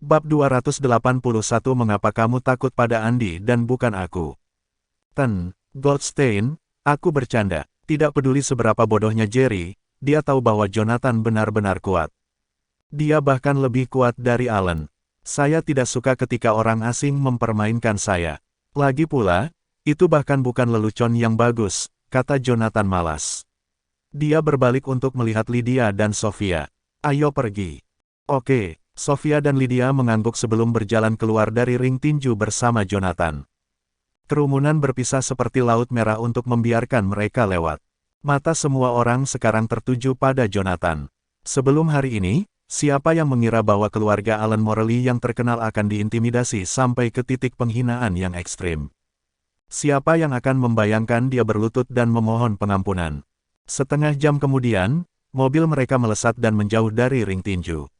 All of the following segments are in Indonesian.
Bab 281 Mengapa kamu takut pada Andi dan bukan aku? Goldstein, aku bercanda. Tidak peduli seberapa bodohnya Jerry, dia tahu bahwa Jonathan benar-benar kuat. Dia bahkan lebih kuat dari Allen. Saya tidak suka ketika orang asing mempermainkan saya. Lagi pula, itu bahkan bukan lelucon yang bagus, kata Jonathan malas. Dia berbalik untuk melihat Lydia dan Sofia. Ayo pergi. Oke. Sofia dan Lydia mengangguk sebelum berjalan keluar dari ring tinju bersama Jonathan. Kerumunan berpisah seperti laut merah untuk membiarkan mereka lewat. Mata semua orang sekarang tertuju pada Jonathan. Sebelum hari ini, siapa yang mengira bahwa keluarga Alan Morley yang terkenal akan diintimidasi sampai ke titik penghinaan yang ekstrim? Siapa yang akan membayangkan dia berlutut dan memohon pengampunan? Setengah jam kemudian, mobil mereka melesat dan menjauh dari ring tinju.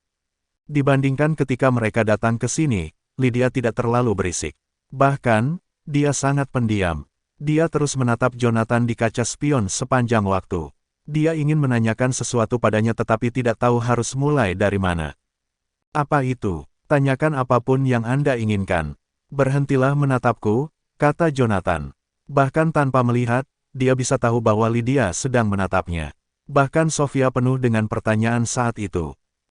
Dibandingkan ketika mereka datang ke sini, Lydia tidak terlalu berisik. Bahkan, dia sangat pendiam. Dia terus menatap Jonathan di kaca spion sepanjang waktu. Dia ingin menanyakan sesuatu padanya tetapi tidak tahu harus mulai dari mana. Apa itu? Tanyakan apapun yang Anda inginkan. Berhentilah menatapku, kata Jonathan. Bahkan tanpa melihat, dia bisa tahu bahwa Lydia sedang menatapnya. Bahkan Sofia penuh dengan pertanyaan saat itu.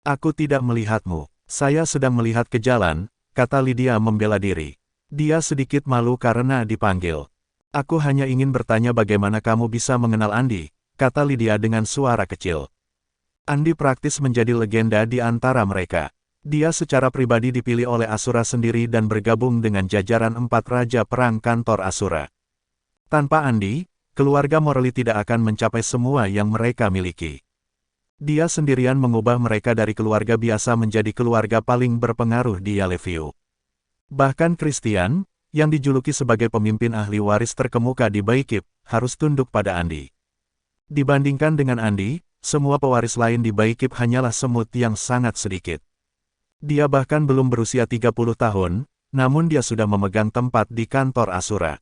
Aku tidak melihatmu. Saya sedang melihat ke jalan, kata Lydia membela diri. Dia sedikit malu karena dipanggil. Aku hanya ingin bertanya bagaimana kamu bisa mengenal Andi, kata Lydia dengan suara kecil. Andi praktis menjadi legenda di antara mereka. Dia secara pribadi dipilih oleh Asura sendiri dan bergabung dengan jajaran 4 Raja Perang kantor Asura. Tanpa Andi, keluarga Morley tidak akan mencapai semua yang mereka miliki. Dia sendirian mengubah mereka dari keluarga biasa menjadi keluarga paling berpengaruh di Yellowview. Bahkan Christian, yang dijuluki sebagai pemimpin ahli waris terkemuka di Baikip, harus tunduk pada Andi. Dibandingkan dengan Andi, semua pewaris lain di Baikip hanyalah semut yang sangat sedikit. Dia bahkan belum berusia 30 tahun, namun dia sudah memegang tempat di kantor Asura.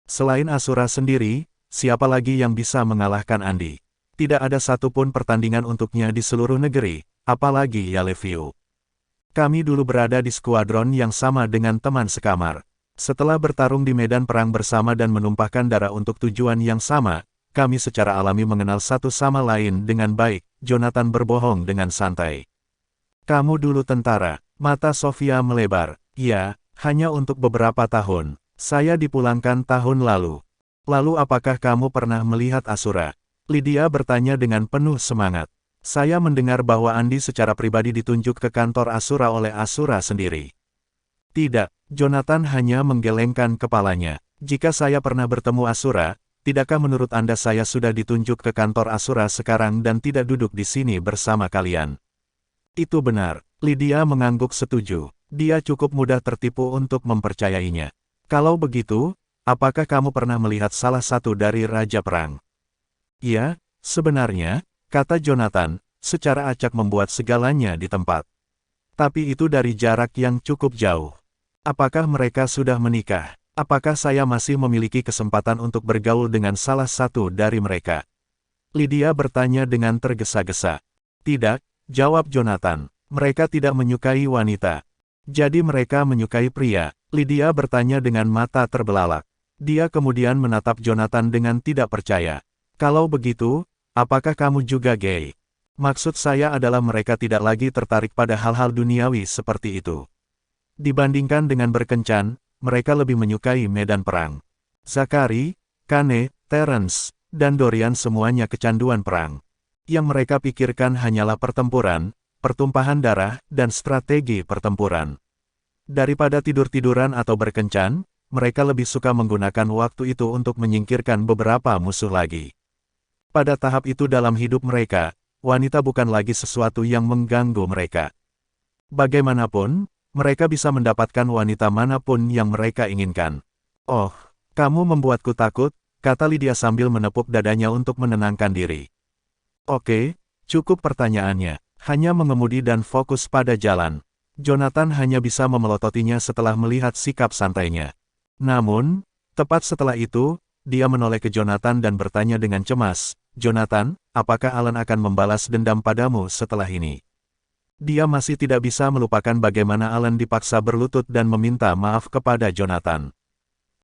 Selain Asura sendiri, siapa lagi yang bisa mengalahkan Andi? Tidak ada satupun pertandingan untuknya di seluruh negeri, apalagi Yellowview. Kami dulu berada di skuadron yang sama dengan teman sekamar. Setelah bertarung di medan perang bersama dan menumpahkan darah untuk tujuan yang sama, kami secara alami mengenal satu sama lain dengan baik. Jonathan berbohong dengan santai. Kamu dulu tentara, mata Sofia melebar. Ya, hanya untuk beberapa tahun. Saya dipulangkan tahun lalu. Lalu apakah kamu pernah melihat Asura? Lydia bertanya dengan penuh semangat. Saya mendengar bahwa Andi secara pribadi ditunjuk ke kantor Asura oleh Asura sendiri. Tidak, Jonathan hanya menggelengkan kepalanya. Jika saya pernah bertemu Asura, tidakkah menurut Anda saya sudah ditunjuk ke kantor Asura sekarang dan tidak duduk di sini bersama kalian? Itu benar, Lydia mengangguk setuju. Dia cukup mudah tertipu untuk mempercayainya. Kalau begitu, apakah kamu pernah melihat salah satu dari Raja Perang? Ya, sebenarnya, kata Jonathan, secara acak membuat segalanya di tempat. Tapi itu dari jarak yang cukup jauh. Apakah mereka sudah menikah? Apakah saya masih memiliki kesempatan untuk bergaul dengan salah satu dari mereka? Lydia bertanya dengan tergesa-gesa. Tidak, jawab Jonathan. Mereka tidak menyukai wanita. Jadi mereka menyukai pria. Lydia bertanya dengan mata terbelalak. Dia kemudian menatap Jonathan dengan tidak percaya. Kalau begitu, apakah kamu juga gay? Maksud saya adalah mereka tidak lagi tertarik pada hal-hal duniawi seperti itu. Dibandingkan dengan berkencan, mereka lebih menyukai medan perang. Zachary, Kane, Terence, dan Dorian semuanya kecanduan perang. Yang mereka pikirkan hanyalah pertempuran, pertumpahan darah, dan strategi pertempuran. Daripada tidur-tiduran atau berkencan, mereka lebih suka menggunakan waktu itu untuk menyingkirkan beberapa musuh lagi. Pada tahap itu dalam hidup mereka, wanita bukan lagi sesuatu yang mengganggu mereka. Bagaimanapun, mereka bisa mendapatkan wanita manapun yang mereka inginkan. Oh, kamu membuatku takut, kata Lydia sambil menepuk dadanya untuk menenangkan diri. Oke, cukup pertanyaannya, hanya mengemudi dan fokus pada jalan. Jonathan hanya bisa memelototinya setelah melihat sikap santainya. Namun, tepat setelah itu, dia menoleh ke Jonathan dan bertanya dengan cemas, Jonathan, apakah Alan akan membalas dendam padamu setelah ini? Dia masih tidak bisa melupakan bagaimana Alan dipaksa berlutut dan meminta maaf kepada Jonathan.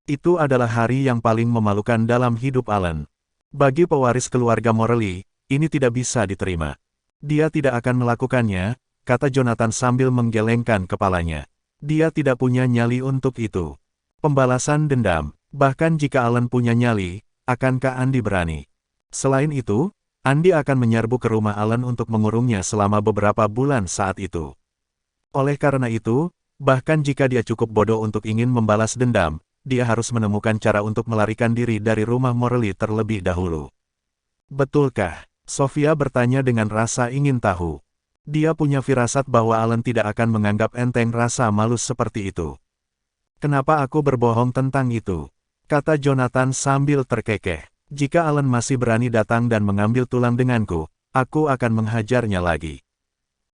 Itu adalah hari yang paling memalukan dalam hidup Alan. Bagi pewaris keluarga Morley, ini tidak bisa diterima. Dia tidak akan melakukannya, kata Jonathan sambil menggelengkan kepalanya. Dia tidak punya nyali untuk itu. Pembalasan dendam, bahkan jika Alan punya nyali, akankah Andy berani? Selain itu, Andy akan menyerbu ke rumah Alan untuk mengurungnya selama beberapa bulan saat itu. Oleh karena itu, bahkan jika dia cukup bodoh untuk ingin membalas dendam, dia harus menemukan cara untuk melarikan diri dari rumah Morley terlebih dahulu. Betulkah? Sofia bertanya dengan rasa ingin tahu. Dia punya firasat bahwa Alan tidak akan menganggap enteng rasa malu seperti itu. Kenapa aku berbohong tentang itu? Kata Jonathan sambil terkekeh. Jika Alan masih berani datang dan mengambil tulang denganku, aku akan menghajarnya lagi.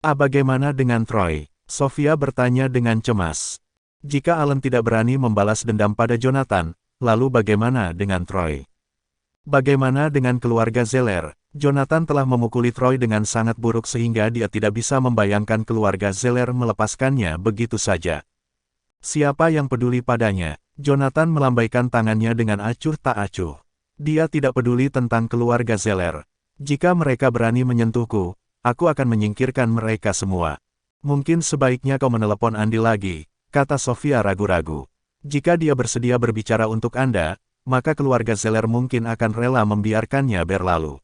Bagaimana dengan Troy? Sofia bertanya dengan cemas. Jika Alan tidak berani membalas dendam pada Jonathan, lalu bagaimana dengan Troy? Bagaimana dengan keluarga Zeller? Jonathan telah memukuli Troy dengan sangat buruk sehingga dia tidak bisa membayangkan keluarga Zeller melepaskannya begitu saja. Siapa yang peduli padanya? Jonathan melambaikan tangannya dengan acuh tak acuh. Dia tidak peduli tentang keluarga Zeller. Jika mereka berani menyentuhku, aku akan menyingkirkan mereka semua. Mungkin sebaiknya kau menelepon Andy lagi, kata Sofia ragu-ragu. Jika dia bersedia berbicara untuk Anda, maka keluarga Zeller mungkin akan rela membiarkannya berlalu.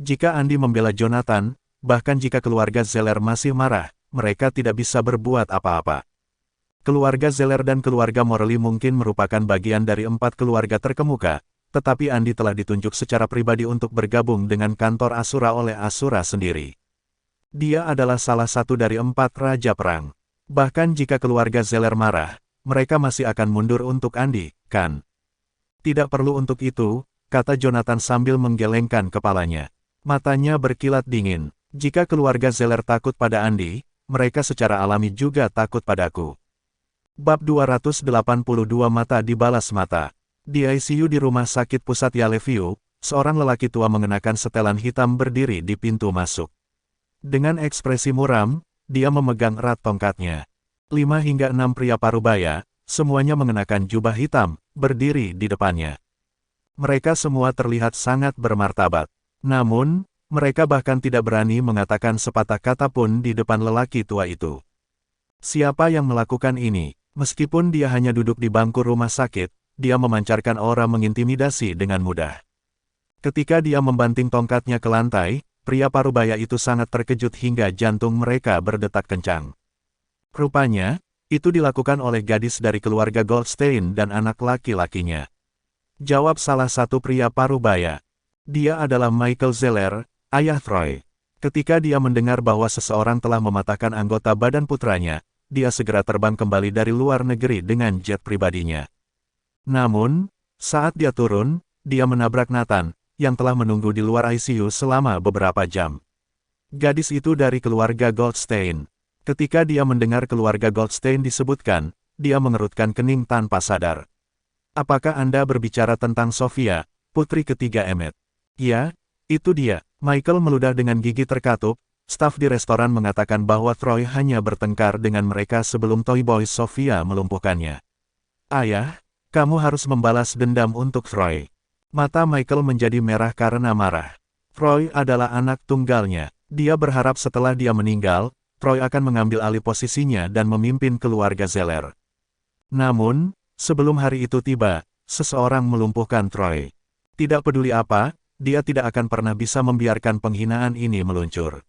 Jika Andy membela Jonathan, bahkan jika keluarga Zeller masih marah, mereka tidak bisa berbuat apa-apa. Keluarga Zeller dan keluarga Morley mungkin merupakan bagian dari 4 keluarga terkemuka, tetapi Andy telah ditunjuk secara pribadi untuk bergabung dengan kantor Asura oleh Asura sendiri. Dia adalah salah satu dari 4 raja perang. Bahkan jika keluarga Zeller marah, mereka masih akan mundur untuk Andy, kan? Tidak perlu untuk itu, kata Jonathan sambil menggelengkan kepalanya. Matanya berkilat dingin. Jika keluarga Zeller takut pada Andy, mereka secara alami juga takut padaku. Bab 282 Mata dibalas mata. Di ICU di rumah sakit pusat Yellowview, seorang lelaki tua mengenakan setelan hitam berdiri di pintu masuk. Dengan ekspresi muram, dia memegang erat tongkatnya. 5 hingga 6 pria parubaya, semuanya mengenakan jubah hitam, berdiri di depannya. Mereka semua terlihat sangat bermartabat. Namun, mereka bahkan tidak berani mengatakan sepatah kata pun di depan lelaki tua itu. Siapa yang melakukan ini? Meskipun dia hanya duduk di bangku rumah sakit, dia memancarkan aura mengintimidasi dengan mudah. Ketika dia membanting tongkatnya ke lantai, pria parubaya itu sangat terkejut hingga jantung mereka berdetak kencang. Rupanya, itu dilakukan oleh gadis dari keluarga Goldstein dan anak laki-lakinya. Jawab salah satu pria parubaya. Dia adalah Michael Zeller, ayah Troy. Ketika dia mendengar bahwa seseorang telah mematahkan anggota badan putranya, dia segera terbang kembali dari luar negeri dengan jet pribadinya. Namun, saat dia turun, dia menabrak Nathan, yang telah menunggu di luar ICU selama beberapa jam. Gadis itu dari keluarga Goldstein. Ketika dia mendengar keluarga Goldstein disebutkan, dia mengerutkan kening tanpa sadar. Apakah Anda berbicara tentang Sofia, putri ketiga Emmet? Ya, itu dia. Michael meludah dengan gigi terkatup. Staf di restoran mengatakan bahwa Troy hanya bertengkar dengan mereka sebelum Toy Boy Sofia melumpuhkannya. Ayah, kamu harus membalas dendam untuk Troy. Mata Michael menjadi merah karena marah. Troy adalah anak tunggalnya. Dia berharap setelah dia meninggal, Troy akan mengambil alih posisinya dan memimpin keluarga Zeller. Namun, sebelum hari itu tiba, seseorang melumpuhkan Troy. Tidak peduli apa, dia tidak akan pernah bisa membiarkan penghinaan ini meluncur.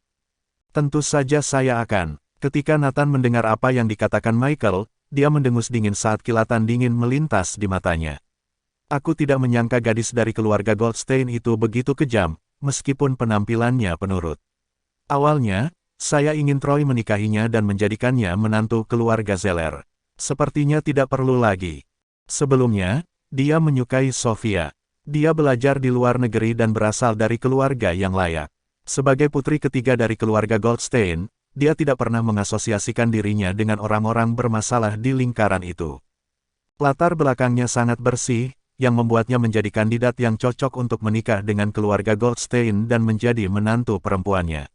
Tentu saja saya akan. Ketika Nathan mendengar apa yang dikatakan Michael, dia mendengus dingin saat kilatan dingin melintas di matanya. Aku tidak menyangka gadis dari keluarga Goldstein itu begitu kejam, meskipun penampilannya penurut. Awalnya, saya ingin Troy menikahinya dan menjadikannya menantu keluarga Zeller. Sepertinya tidak perlu lagi. Sebelumnya, dia menyukai Sofia. Dia belajar di luar negeri dan berasal dari keluarga yang layak. Sebagai putri ketiga dari keluarga Goldstein, dia tidak pernah mengasosiasikan dirinya dengan orang-orang bermasalah di lingkaran itu. Latar belakangnya sangat bersih, yang membuatnya menjadi kandidat yang cocok untuk menikah dengan keluarga Goldstein dan menjadi menantu perempuannya.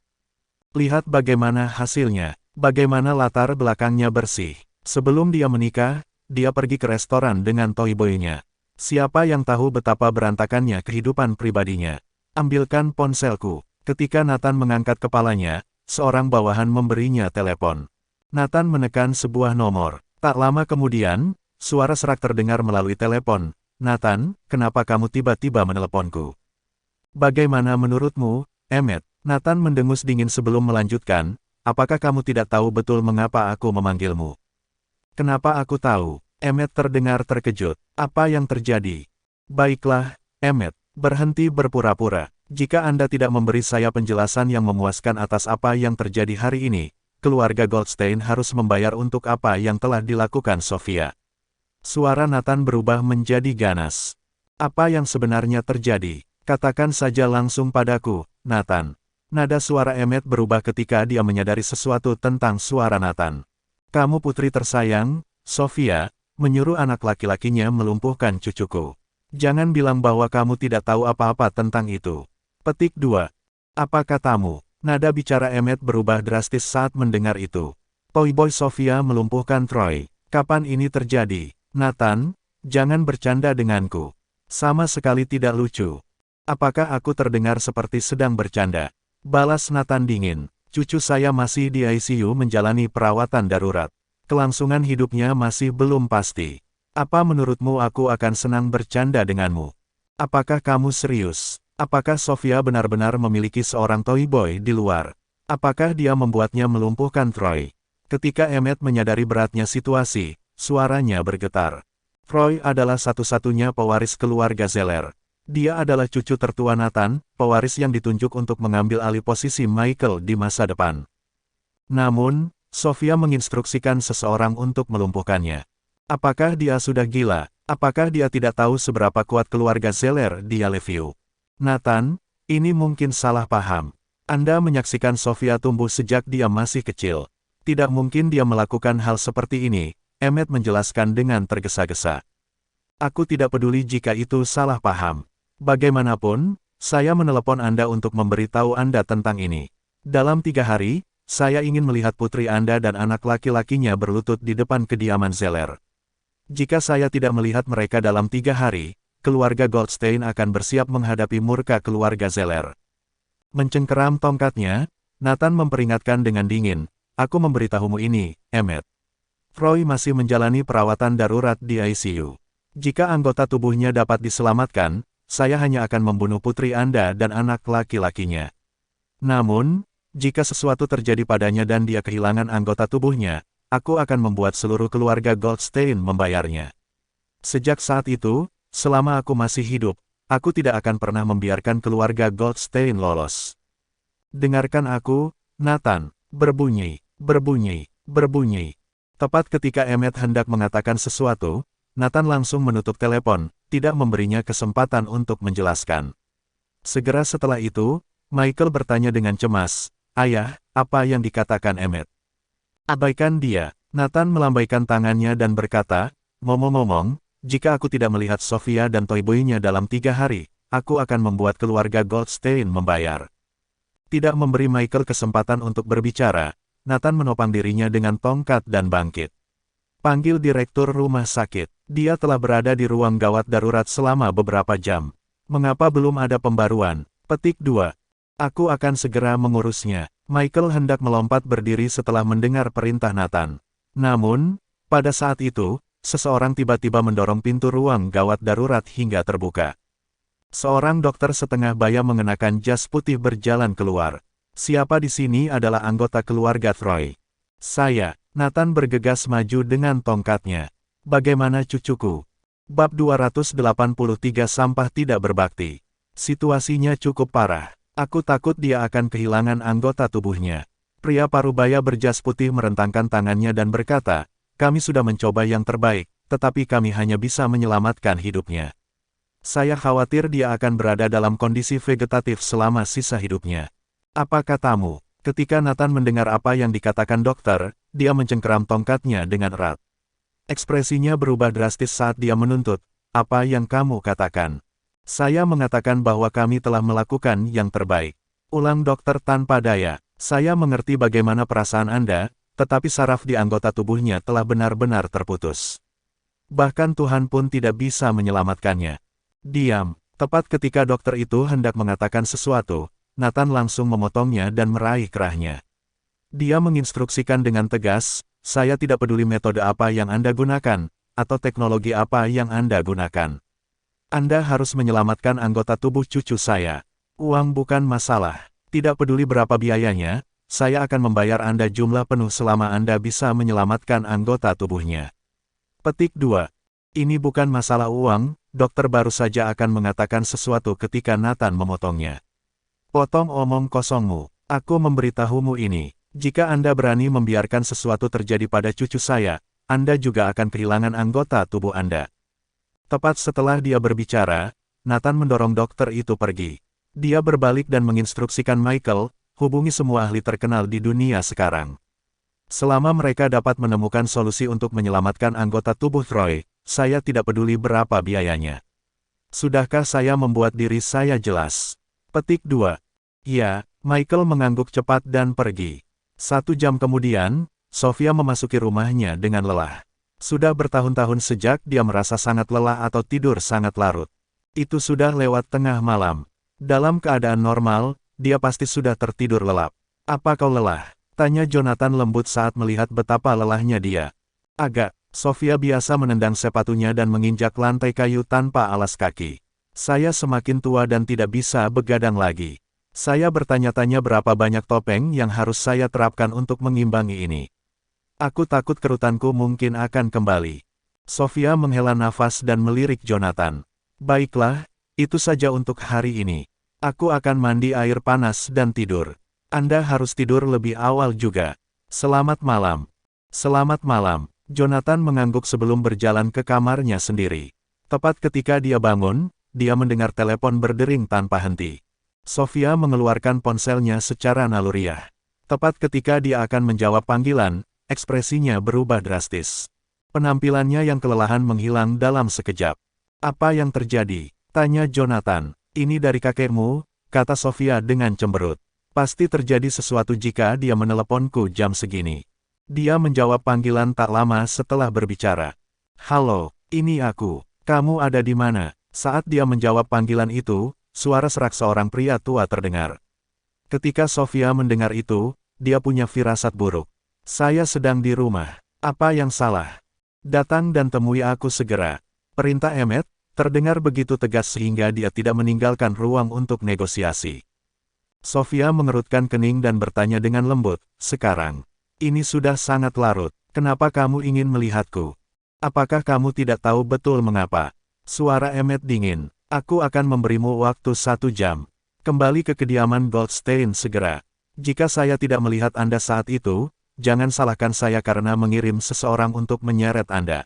Lihat bagaimana hasilnya. Bagaimana latar belakangnya bersih. Sebelum dia menikah, dia pergi ke restoran dengan toyboy-nya. Siapa yang tahu betapa berantakannya kehidupan pribadinya. Ambilkan ponselku. Ketika Nathan mengangkat kepalanya, seorang bawahan memberinya telepon. Nathan menekan sebuah nomor. Tak lama kemudian, suara serak terdengar melalui telepon. Nathan, kenapa kamu tiba-tiba meneleponku? Bagaimana menurutmu, Emmett? Nathan mendengus dingin sebelum melanjutkan. Apakah kamu tidak tahu betul mengapa aku memanggilmu? Kenapa aku tahu? Emmett terdengar terkejut. Apa yang terjadi? Baiklah, Emmett, berhenti berpura-pura. Jika Anda tidak memberi saya penjelasan yang memuaskan atas apa yang terjadi hari ini, keluarga Goldstein harus membayar untuk apa yang telah dilakukan Sofia. Suara Nathan berubah menjadi ganas. Apa yang sebenarnya terjadi? Katakan saja langsung padaku, Nathan. Nada suara Emmett berubah ketika dia menyadari sesuatu tentang suara Nathan. Kamu putri tersayang, Sofia, menyuruh anak laki-lakinya melumpuhkan cucuku. Jangan bilang bahwa kamu tidak tahu apa-apa tentang itu. Petik 2. Apa katamu? Nada bicara Emmett berubah drastis saat mendengar itu. Toyboy Sofia melumpuhkan Troy. Kapan ini terjadi? Nathan, jangan bercanda denganku. Sama sekali tidak lucu. Apakah aku terdengar seperti sedang bercanda? Balas Nathan dingin. Cucu saya masih di ICU menjalani perawatan darurat. Kelangsungan hidupnya masih belum pasti. Apa menurutmu aku akan senang bercanda denganmu? Apakah kamu serius? Apakah Sofia benar-benar memiliki seorang toyboy di luar? Apakah dia membuatnya melumpuhkan Troy? Ketika Emmett menyadari beratnya situasi, suaranya bergetar. Troy adalah satu-satunya pewaris keluarga Zeller. Dia adalah cucu tertua Nathan, pewaris yang ditunjuk untuk mengambil alih posisi Michael di masa depan. Namun, Sofia menginstruksikan seseorang untuk melumpuhkannya. Apakah dia sudah gila? Apakah dia tidak tahu seberapa kuat keluarga Zeller di Yellowview? Nathan, ini mungkin salah paham. Anda menyaksikan Sofia tumbuh sejak dia masih kecil. Tidak mungkin dia melakukan hal seperti ini, Emmett menjelaskan dengan tergesa-gesa. Aku tidak peduli jika itu salah paham. Bagaimanapun, saya menelepon Anda untuk memberitahu Anda tentang ini. Dalam 3 hari, saya ingin melihat putri Anda dan anak laki-lakinya berlutut di depan kediaman Zeller. Jika saya tidak melihat mereka dalam 3 hari, keluarga Goldstein akan bersiap menghadapi murka keluarga Zeller. Mencengkeram tongkatnya, Nathan memperingatkan dengan dingin, aku memberitahumu ini, Emmett. Troy masih menjalani perawatan darurat di ICU. Jika anggota tubuhnya dapat diselamatkan, saya hanya akan membunuh putri Anda dan anak laki-lakinya. Namun, jika sesuatu terjadi padanya dan dia kehilangan anggota tubuhnya, aku akan membuat seluruh keluarga Goldstein membayarnya. Sejak saat itu, selama aku masih hidup, aku tidak akan pernah membiarkan keluarga Goldstein lolos. Dengarkan aku, Nathan, berbunyi, berbunyi, berbunyi. Tepat ketika Emmett hendak mengatakan sesuatu, Nathan langsung menutup telepon, tidak memberinya kesempatan untuk menjelaskan. Segera setelah itu, Michael bertanya dengan cemas, Ayah, apa yang dikatakan Emmett? Abaikan dia. Nathan melambaikan tangannya dan berkata, ngomong-ngomong, jika aku tidak melihat Sofia dan toyboy-nya dalam 3 hari, aku akan membuat keluarga Goldstein membayar. Tidak memberi Michael kesempatan untuk berbicara, Nathan menopang dirinya dengan tongkat dan bangkit. Panggil direktur rumah sakit. Dia telah berada di ruang gawat darurat selama beberapa jam. Mengapa belum ada pembaruan? Petik 2. Aku akan segera mengurusnya. Michael hendak melompat berdiri setelah mendengar perintah Nathan. Namun, pada saat itu, seseorang tiba-tiba mendorong pintu ruang gawat darurat hingga terbuka. Seorang dokter setengah baya mengenakan jas putih berjalan keluar. Siapa di sini adalah anggota keluarga Troy? Saya. Nathan bergegas maju dengan tongkatnya. Bagaimana cucuku? Bab 283 Sampah tidak berbakti. Situasinya cukup parah. Aku takut dia akan kehilangan anggota tubuhnya. Pria parubaya berjas putih merentangkan tangannya dan berkata, kami sudah mencoba yang terbaik, tetapi kami hanya bisa menyelamatkan hidupnya. Saya khawatir dia akan berada dalam kondisi vegetatif selama sisa hidupnya. Apa katamu? Ketika Nathan mendengar apa yang dikatakan dokter, dia mencengkeram tongkatnya dengan erat. Ekspresinya berubah drastis saat dia menuntut, apa yang kamu katakan? Saya mengatakan bahwa kami telah melakukan yang terbaik. Ulang dokter tanpa daya. Saya mengerti bagaimana perasaan Anda, tetapi saraf di anggota tubuhnya telah benar-benar terputus. Bahkan Tuhan pun tidak bisa menyelamatkannya. Diam. Tepat ketika dokter itu hendak mengatakan sesuatu, Nathan langsung memotongnya dan meraih kerahnya. Dia menginstruksikan dengan tegas, saya tidak peduli metode apa yang Anda gunakan, atau teknologi apa yang Anda gunakan. Anda harus menyelamatkan anggota tubuh cucu saya. Uang bukan masalah. Tidak peduli berapa biayanya, saya akan membayar Anda jumlah penuh selama Anda bisa menyelamatkan anggota tubuhnya. Petik 2. Ini bukan masalah uang, dokter baru saja akan mengatakan sesuatu ketika Nathan memotongnya. Potong omong kosongmu. Aku memberitahumu ini. Jika Anda berani membiarkan sesuatu terjadi pada cucu saya, Anda juga akan kehilangan anggota tubuh Anda. Tepat setelah dia berbicara, Nathan mendorong dokter itu pergi. Dia berbalik dan menginstruksikan Michael, hubungi semua ahli terkenal di dunia sekarang. Selama mereka dapat menemukan solusi untuk menyelamatkan anggota tubuh Troy, saya tidak peduli berapa biayanya. Sudahkah saya membuat diri saya jelas? Petik 2. Ya, Michael mengangguk cepat dan pergi. 1 jam kemudian, Sofia memasuki rumahnya dengan lelah. Sudah bertahun-tahun sejak dia merasa sangat lelah atau tidur sangat larut. Itu sudah lewat tengah malam. Dalam keadaan normal, dia pasti sudah tertidur lelap. Apa kau lelah? Tanya Jonathan lembut saat melihat betapa lelahnya dia. Agak, Sofia biasa menendang sepatunya dan menginjak lantai kayu tanpa alas kaki. Saya semakin tua dan tidak bisa begadang lagi. Saya bertanya-tanya berapa banyak topeng yang harus saya terapkan untuk mengimbangi ini. Aku takut kerutanku mungkin akan kembali. Sofia menghela nafas dan melirik Jonathan. Baiklah, itu saja untuk hari ini. Aku akan mandi air panas dan tidur. Anda harus tidur lebih awal juga. Selamat malam. Selamat malam. Jonathan mengangguk sebelum berjalan ke kamarnya sendiri. Tepat ketika dia bangun, dia mendengar telepon berdering tanpa henti. Sofia mengeluarkan ponselnya secara naluriah. Tepat ketika dia akan menjawab panggilan, ekspresinya berubah drastis. Penampilannya yang kelelahan menghilang dalam sekejap. Apa yang terjadi? Tanya Jonathan. Ini dari kakekmu, kata Sofia dengan cemberut. Pasti terjadi sesuatu jika dia meneleponku jam segini. Dia menjawab panggilan tak lama setelah berbicara. Halo, ini aku. Kamu ada di mana? Saat dia menjawab panggilan itu, suara serak seorang pria tua terdengar. Ketika Sofia mendengar itu, dia punya firasat buruk. Saya sedang di rumah. Apa yang salah? Datang dan temui aku segera. Perintah Emmet. Terdengar begitu tegas sehingga dia tidak meninggalkan ruang untuk negosiasi. Sofia mengerutkan kening dan bertanya dengan lembut, sekarang. Ini sudah sangat larut, kenapa kamu ingin melihatku? Apakah kamu tidak tahu betul mengapa? Suara Emmet dingin, aku akan memberimu waktu 1 jam. Kembali ke kediaman Goldstein segera. Jika saya tidak melihat Anda saat itu, jangan salahkan saya karena mengirim seseorang untuk menyeret Anda.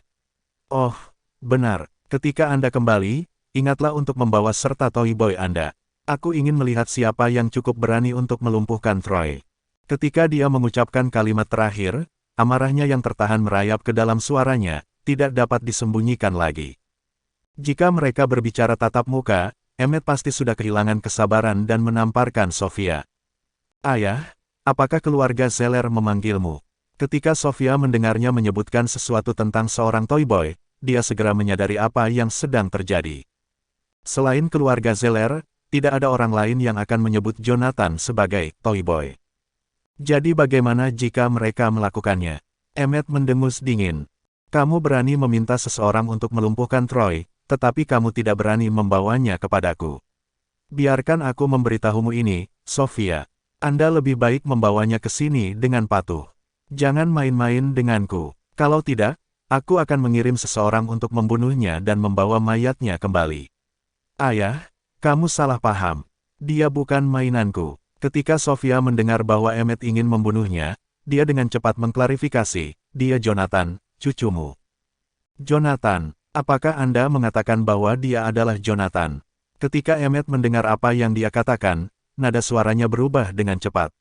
Oh, benar. Ketika Anda kembali, ingatlah untuk membawa serta toy boy Anda. Aku ingin melihat siapa yang cukup berani untuk melumpuhkan Troy. Ketika dia mengucapkan kalimat terakhir, amarahnya yang tertahan merayap ke dalam suaranya, tidak dapat disembunyikan lagi. Jika mereka berbicara tatap muka, Emmet pasti sudah kehilangan kesabaran dan menamparkan Sofia. Ayah, apakah keluarga Zeller memanggilmu? Ketika Sofia mendengarnya menyebutkan sesuatu tentang seorang toy boy, dia segera menyadari apa yang sedang terjadi. Selain keluarga Zeller, tidak ada orang lain yang akan menyebut Jonathan sebagai toy boy. Jadi bagaimana jika mereka melakukannya? Emmet mendengus dingin. Kamu berani meminta seseorang untuk melumpuhkan Troy, tetapi kamu tidak berani membawanya kepadaku. Biarkan aku memberitahumu ini, Sofia. Anda lebih baik membawanya ke sini dengan patuh. Jangan main-main denganku. Kalau tidak, aku akan mengirim seseorang untuk membunuhnya dan membawa mayatnya kembali. Ayah, kamu salah paham. Dia bukan mainanku. Ketika Sofia mendengar bahwa Emmet ingin membunuhnya, dia dengan cepat mengklarifikasi, dia Jonathan, cucumu. Jonathan, apakah Anda mengatakan bahwa dia adalah Jonathan? Ketika Emmet mendengar apa yang dia katakan, nada suaranya berubah dengan cepat.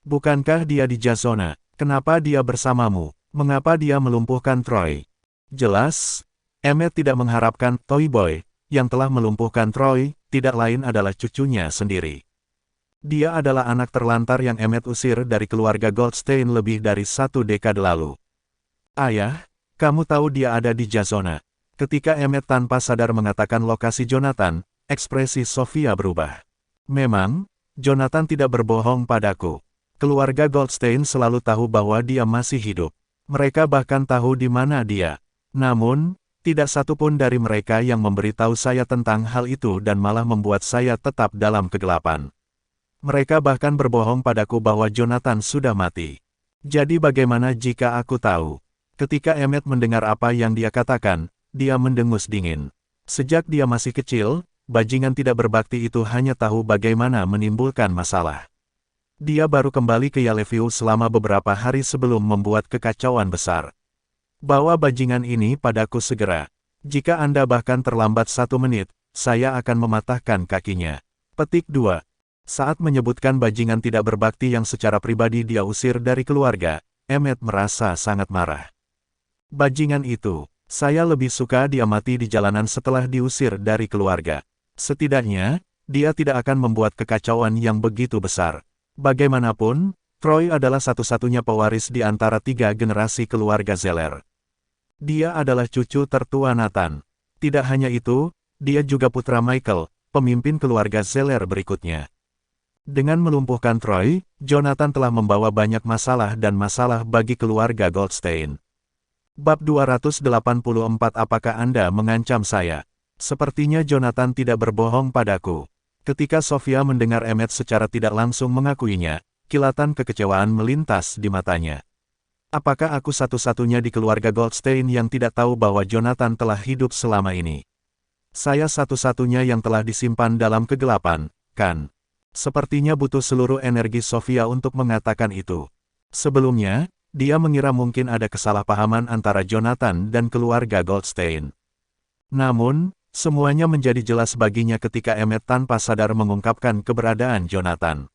Bukankah dia di Jazona? Kenapa dia bersamamu? Mengapa dia melumpuhkan Troy? Jelas, Emmet tidak mengharapkan Toy Boy, yang telah melumpuhkan Troy, tidak lain adalah cucunya sendiri. Dia adalah anak terlantar yang Emmet usir dari keluarga Goldstein lebih dari 1 dekade lalu. Ayah, kamu tahu dia ada di Jazona. Ketika Emmet tanpa sadar mengatakan lokasi Jonathan, ekspresi Sofia berubah. Memang, Jonathan tidak berbohong padaku. Keluarga Goldstein selalu tahu bahwa dia masih hidup. Mereka bahkan tahu di mana dia. Namun, tidak satu pun dari mereka yang memberitahu saya tentang hal itu dan malah membuat saya tetap dalam kegelapan. Mereka bahkan berbohong padaku bahwa Jonathan sudah mati. Jadi bagaimana jika aku tahu? Ketika Emmet mendengar apa yang dia katakan, dia mendengus dingin. Sejak dia masih kecil, bajingan tidak berbakti itu hanya tahu bagaimana menimbulkan masalah. Dia baru kembali ke Yellowview selama beberapa hari sebelum membuat kekacauan besar. Bawa bajingan ini padaku segera. Jika Anda bahkan terlambat 1 menit, saya akan mematahkan kakinya. Petik 2. Saat menyebutkan bajingan tidak berbakti yang secara pribadi dia usir dari keluarga, Emmet merasa sangat marah. Bajingan itu, saya lebih suka dia mati di jalanan setelah diusir dari keluarga. Setidaknya, dia tidak akan membuat kekacauan yang begitu besar. Bagaimanapun, Troy adalah satu-satunya pewaris di antara 3 generasi keluarga Zeller. Dia adalah cucu tertua Nathan. Tidak hanya itu, dia juga putra Michael, pemimpin keluarga Zeller berikutnya. Dengan melumpuhkan Troy, Jonathan telah membawa banyak masalah dan masalah bagi keluarga Goldstein. Bab 284. Apakah Anda mengancam saya? Sepertinya Jonathan tidak berbohong padaku. Ketika Sofia mendengar Emmet secara tidak langsung mengakuinya, kilatan kekecewaan melintas di matanya. Apakah aku satu-satunya di keluarga Goldstein yang tidak tahu bahwa Jonathan telah hidup selama ini? Saya satu-satunya yang telah disimpan dalam kegelapan, kan? Sepertinya butuh seluruh energi Sofia untuk mengatakan itu. Sebelumnya, dia mengira mungkin ada kesalahpahaman antara Jonathan dan keluarga Goldstein. Namun, semuanya menjadi jelas baginya ketika Emmet tanpa sadar mengungkapkan keberadaan Jonathan.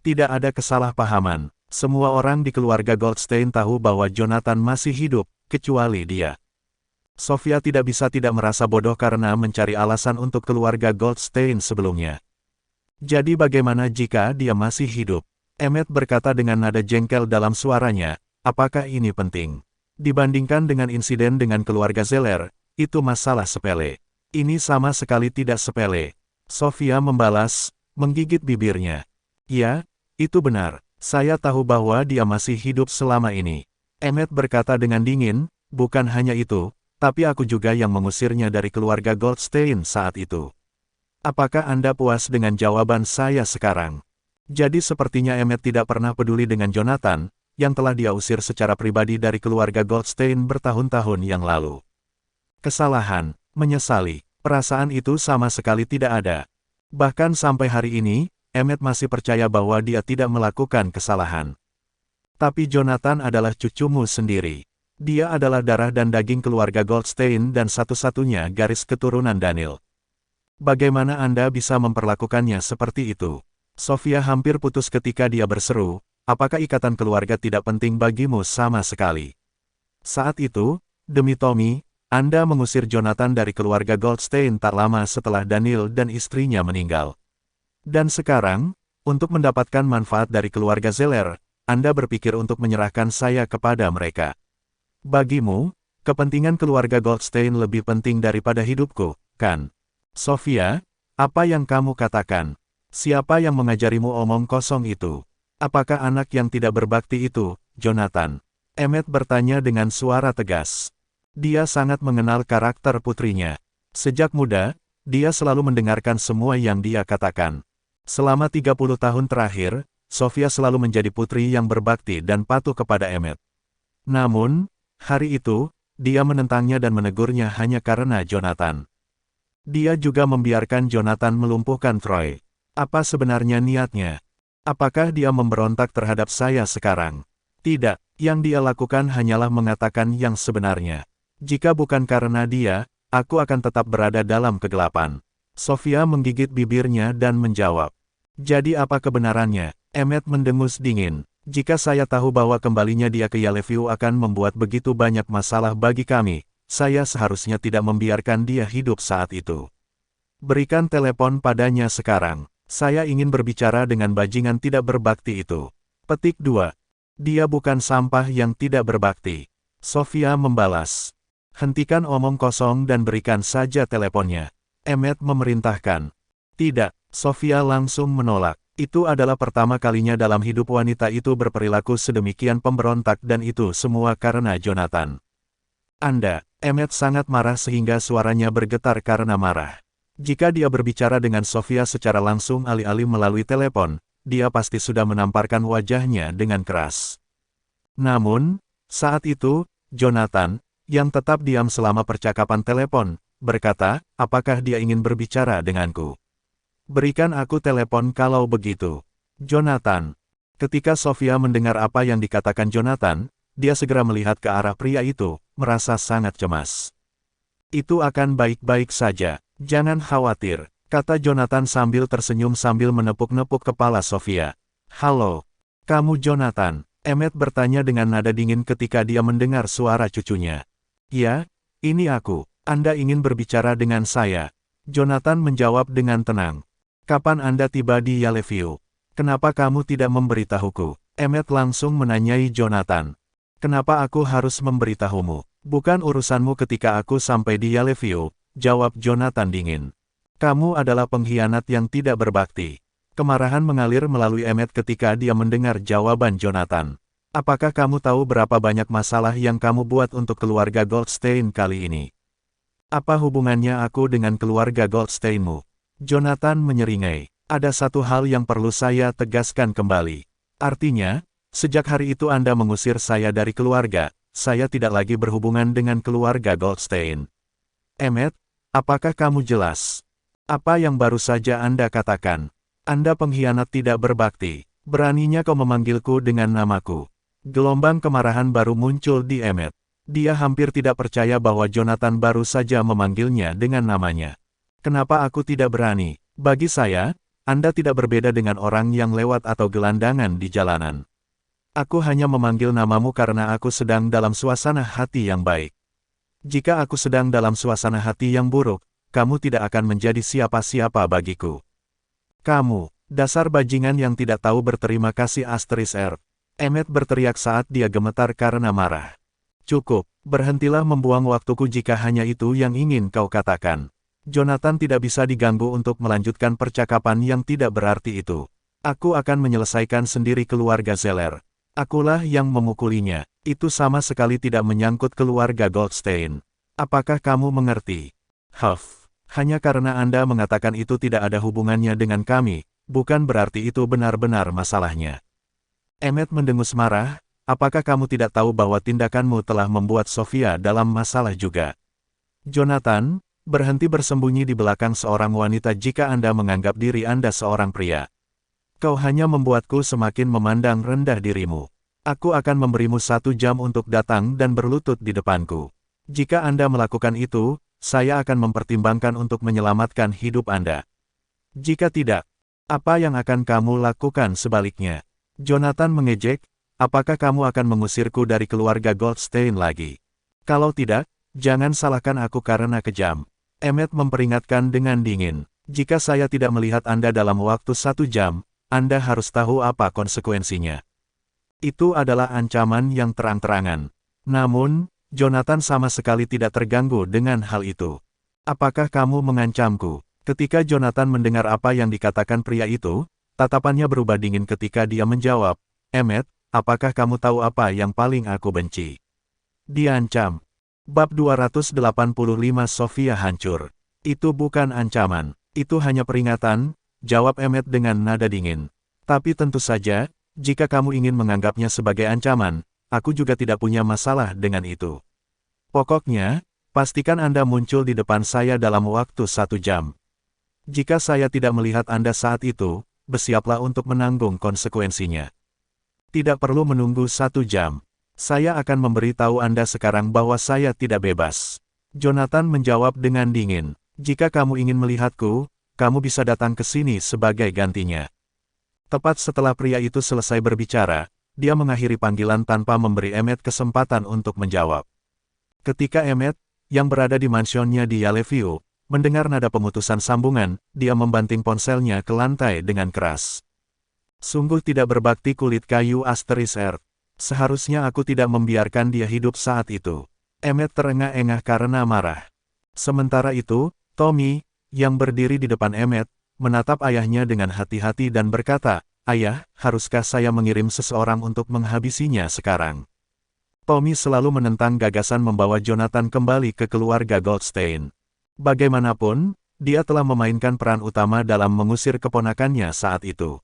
Tidak ada kesalahpahaman. Semua orang di keluarga Goldstein tahu bahwa Jonathan masih hidup, kecuali dia. Sofia tidak bisa tidak merasa bodoh karena mencari alasan untuk keluarga Goldstein sebelumnya. Jadi bagaimana jika dia masih hidup? Emmet berkata dengan nada jengkel dalam suaranya, apakah ini penting? Dibandingkan dengan insiden dengan keluarga Zeller, itu masalah sepele. Ini sama sekali tidak sepele. Sofia membalas, menggigit bibirnya. Ya, itu benar. Saya tahu bahwa dia masih hidup selama ini. Emmet berkata dengan dingin, bukan hanya itu, tapi aku juga yang mengusirnya dari keluarga Goldstein saat itu. Apakah Anda puas dengan jawaban saya sekarang? Jadi sepertinya Emmet tidak pernah peduli dengan Jonathan, yang telah dia usir secara pribadi dari keluarga Goldstein bertahun-tahun yang lalu. Kesalahan. Menyesali, perasaan itu sama sekali tidak ada. Bahkan sampai hari ini, Emmet masih percaya bahwa dia tidak melakukan kesalahan. Tapi Jonathan adalah cucumu sendiri. Dia adalah darah dan daging keluarga Goldstein dan satu-satunya garis keturunan Daniel. Bagaimana Anda bisa memperlakukannya seperti itu? Sofia hampir putus ketika dia berseru, apakah ikatan keluarga tidak penting bagimu sama sekali? Saat itu, demi Tommy, Anda mengusir Jonathan dari keluarga Goldstein tak lama setelah Daniel dan istrinya meninggal. Dan sekarang, untuk mendapatkan manfaat dari keluarga Zeller, Anda berpikir untuk menyerahkan saya kepada mereka. Bagimu, kepentingan keluarga Goldstein lebih penting daripada hidupku, kan? Sofia, apa yang kamu katakan? Siapa yang mengajarimu omong kosong itu? Apakah anak yang tidak berbakti itu, Jonathan? Emmet bertanya dengan suara tegas. Dia sangat mengenal karakter putrinya. Sejak muda, dia selalu mendengarkan semua yang dia katakan. Selama 30 tahun terakhir, Sofia selalu menjadi putri yang berbakti dan patuh kepada Emmet. Namun, hari itu, dia menentangnya dan menegurnya hanya karena Jonathan. Dia juga membiarkan Jonathan melumpuhkan Troy. Apa sebenarnya niatnya? Apakah dia memberontak terhadap saya sekarang? Tidak, yang dia lakukan hanyalah mengatakan yang sebenarnya. Jika bukan karena dia, aku akan tetap berada dalam kegelapan. Sofia menggigit bibirnya dan menjawab. Jadi apa kebenarannya? Emmet mendengus dingin. Jika saya tahu bahwa kembalinya dia ke Yellowview akan membuat begitu banyak masalah bagi kami, saya seharusnya tidak membiarkan dia hidup saat itu. Berikan telepon padanya sekarang. Saya ingin berbicara dengan bajingan tidak berbakti itu. Petik 2. Dia bukan sampah yang tidak berbakti. Sofia membalas. Hentikan omong kosong dan berikan saja teleponnya. Emmet memerintahkan. Tidak, Sofia langsung menolak. Itu adalah pertama kalinya dalam hidup wanita itu berperilaku sedemikian pemberontak dan itu semua karena Jonathan. Emmet sangat marah sehingga suaranya bergetar karena marah. Jika dia berbicara dengan Sofia secara langsung alih-alih melalui telepon, dia pasti sudah menamparkan wajahnya dengan keras. Namun, saat itu, Jonathan, yang tetap diam selama percakapan telepon, berkata, apakah dia ingin berbicara denganku? Berikan aku telepon kalau begitu. Jonathan. Ketika Sofia mendengar apa yang dikatakan Jonathan, dia segera melihat ke arah pria itu, merasa sangat cemas. Itu akan baik-baik saja, jangan khawatir, kata Jonathan sambil tersenyum sambil menepuk-nepuk kepala Sofia. Halo, kamu Jonathan? Emmet bertanya dengan nada dingin ketika dia mendengar suara cucunya. Ya, ini aku, Anda ingin berbicara dengan saya? Jonathan menjawab dengan tenang. Kapan Anda tiba di Yellowview? Kenapa kamu tidak memberitahuku? Emmet langsung menanyai Jonathan. Kenapa aku harus memberitahumu? Bukan urusanmu ketika aku sampai di Yellowview, jawab Jonathan dingin. Kamu adalah pengkhianat yang tidak berbakti. Kemarahan mengalir melalui Emmet ketika dia mendengar jawaban Jonathan. Apakah kamu tahu berapa banyak masalah yang kamu buat untuk keluarga Goldstein kali ini? Apa hubungannya aku dengan keluarga Goldsteinmu? Jonathan menyeringai. Ada satu hal yang perlu saya tegaskan kembali. Artinya, sejak hari itu Anda mengusir saya dari keluarga, saya tidak lagi berhubungan dengan keluarga Goldstein. Emmet, apakah kamu jelas? Apa yang baru saja Anda katakan? Anda pengkhianat tidak berbakti. Beraninya kau memanggilku dengan namaku. Gelombang kemarahan baru muncul di Emmet. Dia hampir tidak percaya bahwa Jonathan baru saja memanggilnya dengan namanya. Kenapa aku tidak berani? Bagi saya, Anda tidak berbeda dengan orang yang lewat atau gelandangan di jalanan. Aku hanya memanggil namamu karena aku sedang dalam suasana hati yang baik. Jika aku sedang dalam suasana hati yang buruk, kamu tidak akan menjadi siapa-siapa bagiku. Kamu, dasar bajingan yang tidak tahu berterima kasih *R. Emmet berteriak saat dia gemetar karena marah. Cukup, berhentilah membuang waktuku jika hanya itu yang ingin kau katakan. Jonathan tidak bisa diganggu untuk melanjutkan percakapan yang tidak berarti itu. Aku akan menyelesaikan sendiri keluarga Zeller. Akulah yang memukulinya. Itu sama sekali tidak menyangkut keluarga Goldstein. Apakah kamu mengerti? Huff, hanya karena Anda mengatakan itu tidak ada hubungannya dengan kami, bukan berarti itu benar-benar masalahnya. Emmet mendengus marah, apakah kamu tidak tahu bahwa tindakanmu telah membuat Sofia dalam masalah juga? Jonathan, berhenti bersembunyi di belakang seorang wanita jika Anda menganggap diri Anda seorang pria. Kau hanya membuatku semakin memandang rendah dirimu. Aku akan memberimu 1 jam untuk datang dan berlutut di depanku. Jika Anda melakukan itu, saya akan mempertimbangkan untuk menyelamatkan hidup Anda. Jika tidak, apa yang akan kamu lakukan sebaliknya? Jonathan mengejek, apakah kamu akan mengusirku dari keluarga Goldstein lagi? Kalau tidak, jangan salahkan aku karena kejam. Emmet memperingatkan dengan dingin. Jika saya tidak melihat Anda dalam waktu 1 jam, Anda harus tahu apa konsekuensinya. Itu adalah ancaman yang terang-terangan. Namun, Jonathan sama sekali tidak terganggu dengan hal itu. Apakah kamu mengancamku? Ketika Jonathan mendengar apa yang dikatakan pria itu, tatapannya berubah dingin ketika dia menjawab, Emmet, apakah kamu tahu apa yang paling aku benci? Diancam. Bab 285 Sofia hancur. Itu bukan ancaman, itu hanya peringatan, jawab Emmet dengan nada dingin. Tapi tentu saja, jika kamu ingin menganggapnya sebagai ancaman, aku juga tidak punya masalah dengan itu. Pokoknya, pastikan Anda muncul di depan saya dalam waktu 1 jam. Jika saya tidak melihat Anda saat itu, bersiaplah untuk menanggung konsekuensinya. Tidak perlu menunggu 1 jam. Saya akan memberitahu Anda sekarang bahwa saya tidak bebas. Jonathan menjawab dengan dingin. Jika kamu ingin melihatku, kamu bisa datang ke sini sebagai gantinya. Tepat setelah pria itu selesai berbicara, dia mengakhiri panggilan tanpa memberi Emmet kesempatan untuk menjawab. Ketika Emmet, yang berada di mansionnya di Yellowview, Mendengar nada pemutusan sambungan, dia membanting ponselnya ke lantai dengan keras. Sungguh tidak berbakti kulit kayu Asteris Earth. Seharusnya aku tidak membiarkan dia hidup saat itu. Emmet terengah-engah karena marah. Sementara itu, Tommy, yang berdiri di depan Emmet, menatap ayahnya dengan hati-hati dan berkata, "Ayah, haruskah saya mengirim seseorang untuk menghabisinya sekarang?" Tommy selalu menentang gagasan membawa Jonathan kembali ke keluarga Goldstein. Bagaimanapun, dia telah memainkan peran utama dalam mengusir keponakannya saat itu.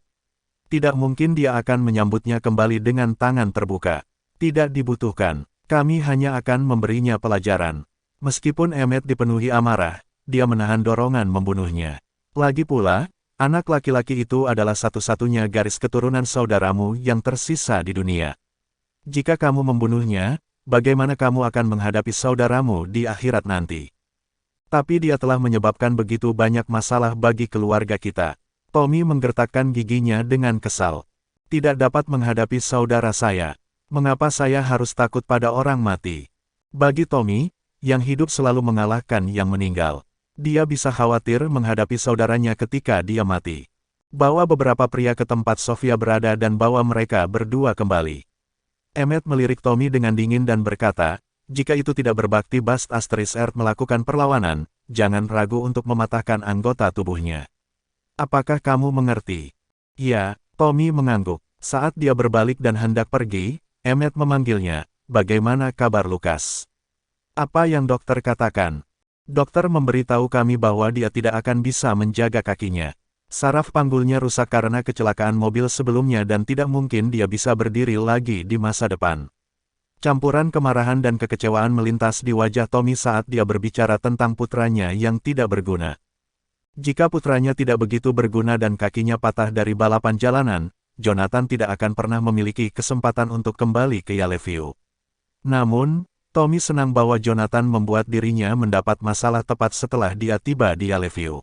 Tidak mungkin dia akan menyambutnya kembali dengan tangan terbuka. Tidak dibutuhkan. Kami hanya akan memberinya pelajaran. Meskipun Emmet dipenuhi amarah, dia menahan dorongan membunuhnya. Lagi pula, anak laki-laki itu adalah satu-satunya garis keturunan saudaramu yang tersisa di dunia. Jika kamu membunuhnya, bagaimana kamu akan menghadapi saudaramu di akhirat nanti? Tapi dia telah menyebabkan begitu banyak masalah bagi keluarga kita. Tommy menggertakkan giginya dengan kesal. Tidak dapat menghadapi saudara saya. Mengapa saya harus takut pada orang mati? Bagi Tommy, yang hidup selalu mengalahkan yang meninggal. Dia bisa khawatir menghadapi saudaranya ketika dia mati. Bawa beberapa pria ke tempat Sofia berada dan bawa mereka berdua kembali. Emmet melirik Tommy dengan dingin dan berkata, "Jika itu tidak berbakti Bast Asteris Earth melakukan perlawanan, jangan ragu untuk mematahkan anggota tubuhnya. Apakah kamu mengerti?" "Ya," Tommy mengangguk. Saat dia berbalik dan hendak pergi, Emmet memanggilnya, "Bagaimana kabar Lukas?" "Apa yang dokter katakan?" "Dokter memberitahu kami bahwa dia tidak akan bisa menjaga kakinya. Saraf panggulnya rusak karena kecelakaan mobil sebelumnya dan tidak mungkin dia bisa berdiri lagi di masa depan." Campuran kemarahan dan kekecewaan melintas di wajah Tommy saat dia berbicara tentang putranya yang tidak berguna. Jika putranya tidak begitu berguna dan kakinya patah dari balapan jalanan, Jonathan tidak akan pernah memiliki kesempatan untuk kembali ke Yellowview. Namun, Tommy senang bahwa Jonathan membuat dirinya mendapat masalah tepat setelah dia tiba di Yellowview.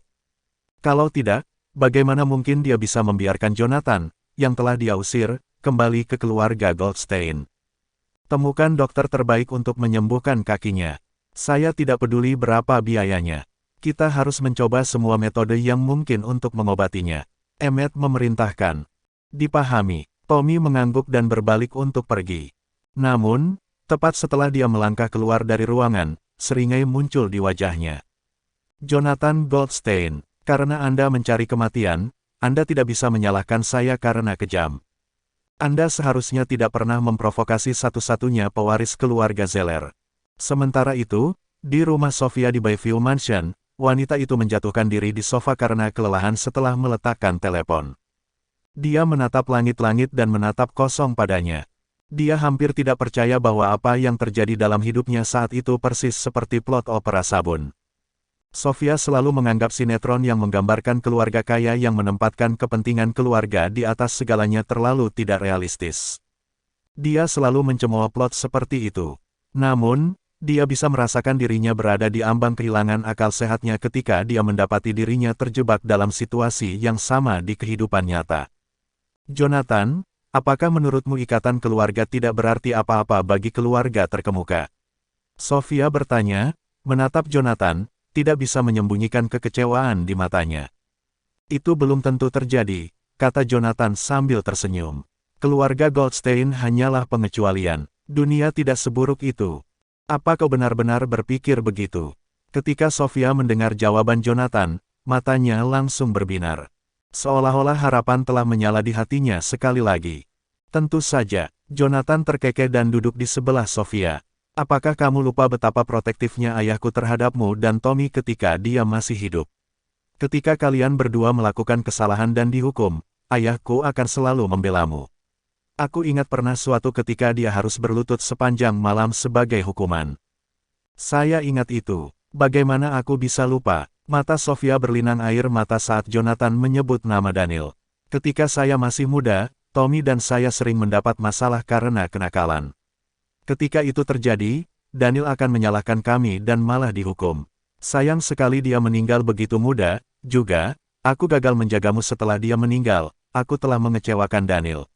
Kalau tidak, bagaimana mungkin dia bisa membiarkan Jonathan, yang telah dia usir, kembali ke keluarga Goldstein? "Temukan dokter terbaik untuk menyembuhkan kakinya. Saya tidak peduli berapa biayanya. Kita harus mencoba semua metode yang mungkin untuk mengobatinya," Emmet memerintahkan. "Dipahami." Tommy mengangguk dan berbalik untuk pergi. Namun, tepat setelah dia melangkah keluar dari ruangan, seringai muncul di wajahnya. "Jonathan Goldstein, karena Anda mencari kematian, Anda tidak bisa menyalahkan saya karena kejam. Anda seharusnya tidak pernah memprovokasi satu-satunya pewaris keluarga Zeller." Sementara itu, di rumah Sofia di Bayview Mansion, wanita itu menjatuhkan diri di sofa karena kelelahan setelah meletakkan telepon. Dia menatap langit-langit dan menatap kosong padanya. Dia hampir tidak percaya bahwa apa yang terjadi dalam hidupnya saat itu persis seperti plot opera sabun. Sofia selalu menganggap sinetron yang menggambarkan keluarga kaya yang menempatkan kepentingan keluarga di atas segalanya terlalu tidak realistis. Dia selalu mencemooh plot seperti itu. Namun, dia bisa merasakan dirinya berada di ambang kehilangan akal sehatnya ketika dia mendapati dirinya terjebak dalam situasi yang sama di kehidupan nyata. "Jonathan, apakah menurutmu ikatan keluarga tidak berarti apa-apa bagi keluarga terkemuka?" Sofia bertanya, menatap Jonathan, tidak bisa menyembunyikan kekecewaan di matanya. "Itu belum tentu terjadi," kata Jonathan sambil tersenyum. "Keluarga Goldstein hanyalah pengecualian. Dunia tidak seburuk itu. Apa kau benar-benar berpikir begitu?" Ketika Sofia mendengar jawaban Jonathan, matanya langsung berbinar. Seolah-olah harapan telah menyala di hatinya sekali lagi. "Tentu saja." Jonathan terkekeh dan duduk di sebelah Sofia. "Apakah kamu lupa betapa protektifnya ayahku terhadapmu dan Tommy ketika dia masih hidup? Ketika kalian berdua melakukan kesalahan dan dihukum, ayahku akan selalu membelamu. Aku ingat pernah suatu ketika dia harus berlutut sepanjang malam sebagai hukuman. Saya ingat itu. Bagaimana aku bisa lupa?" Mata Sofia berlinang air mata saat Jonathan menyebut nama Daniel. "Ketika saya masih muda, Tommy dan saya sering mendapat masalah karena kenakalan. Ketika itu terjadi, Daniel akan menyalahkan kami dan malah dihukum. Sayang sekali dia meninggal begitu muda, juga, aku gagal menjagamu setelah dia meninggal, aku telah mengecewakan Daniel."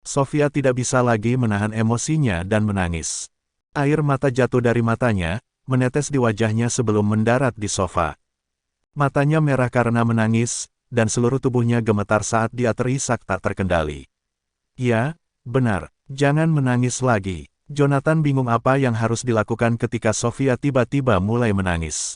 Sofia tidak bisa lagi menahan emosinya dan menangis. Air mata jatuh dari matanya, menetes di wajahnya sebelum mendarat di sofa. Matanya merah karena menangis, dan seluruh tubuhnya gemetar saat dia terisak tak terkendali. Ya, benar, jangan menangis lagi. Jonathan bingung apa yang harus dilakukan ketika Sofia tiba-tiba mulai menangis.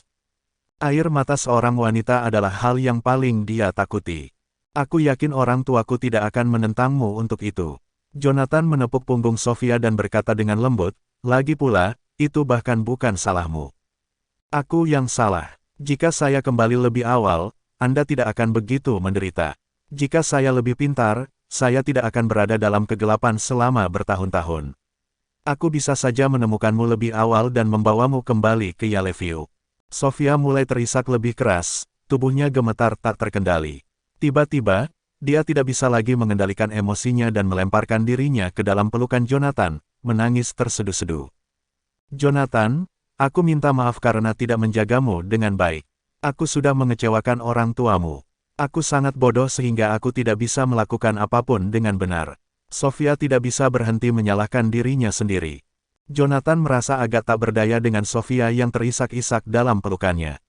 Air mata seorang wanita adalah hal yang paling dia takuti. Aku yakin orang tuaku tidak akan menentangmu untuk itu. Jonathan menepuk punggung Sofia dan berkata dengan lembut, lagi pula, itu bahkan bukan salahmu. Aku yang salah. Jika saya kembali lebih awal, Anda tidak akan begitu menderita. Jika saya lebih pintar, saya tidak akan berada dalam kegelapan selama bertahun-tahun. Aku bisa saja menemukanmu lebih awal dan membawamu kembali ke Yellowview. Sofia mulai terisak lebih keras, tubuhnya gemetar tak terkendali. Tiba-tiba, dia tidak bisa lagi mengendalikan emosinya dan melemparkan dirinya ke dalam pelukan Jonathan, menangis terseduh-seduh. Jonathan, aku minta maaf karena tidak menjagamu dengan baik. Aku sudah mengecewakan orang tuamu. Aku sangat bodoh sehingga aku tidak bisa melakukan apapun dengan benar. Sofia tidak bisa berhenti menyalahkan dirinya sendiri. Jonathan merasa agak tak berdaya dengan Sofia yang terisak-isak dalam pelukannya.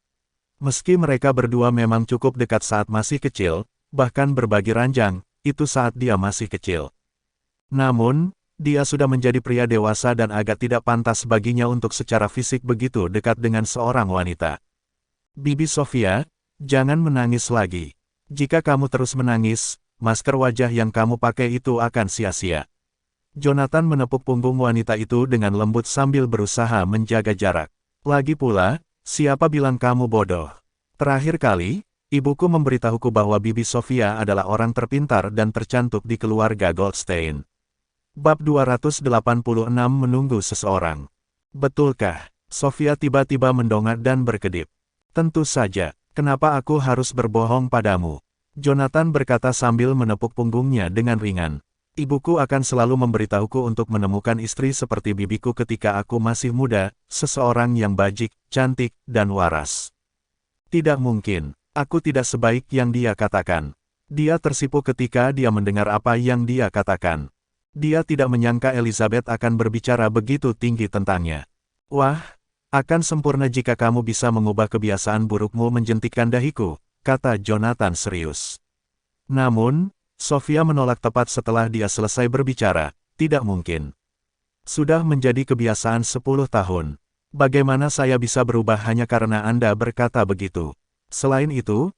Meski mereka berdua memang cukup dekat saat masih kecil, bahkan berbagi ranjang, itu saat dia masih kecil. Namun, dia sudah menjadi pria dewasa dan agak tidak pantas baginya untuk secara fisik begitu dekat dengan seorang wanita. Bibi Sofia, jangan menangis lagi. Jika kamu terus menangis, masker wajah yang kamu pakai itu akan sia-sia. Jonathan menepuk punggung wanita itu dengan lembut sambil berusaha menjaga jarak. Lagi pula, siapa bilang kamu bodoh? Terakhir kali, ibuku memberitahuku bahwa Bibi Sofia adalah orang terpintar dan tercantik di keluarga Goldstein. Bab 286 menunggu seseorang. Betulkah? Sofia tiba-tiba mendongak dan berkedip. Tentu saja, kenapa aku harus berbohong padamu? Jonathan berkata sambil menepuk punggungnya dengan ringan. Ibuku akan selalu memberitahuku untuk menemukan istri seperti bibiku ketika aku masih muda, seseorang yang bajik, cantik, dan waras. Tidak mungkin, aku tidak sebaik yang dia katakan. Dia tersipu ketika dia mendengar apa yang dia katakan. Dia tidak menyangka Elizabeth akan berbicara begitu tinggi tentangnya. Wah, akan sempurna jika kamu bisa mengubah kebiasaan burukmu menjentikkan dahiku, kata Jonathan serius. Namun, Sofia menolak tepat setelah dia selesai berbicara, tidak mungkin. Sudah menjadi kebiasaan 10 tahun. Bagaimana saya bisa berubah hanya karena Anda berkata begitu? Selain itu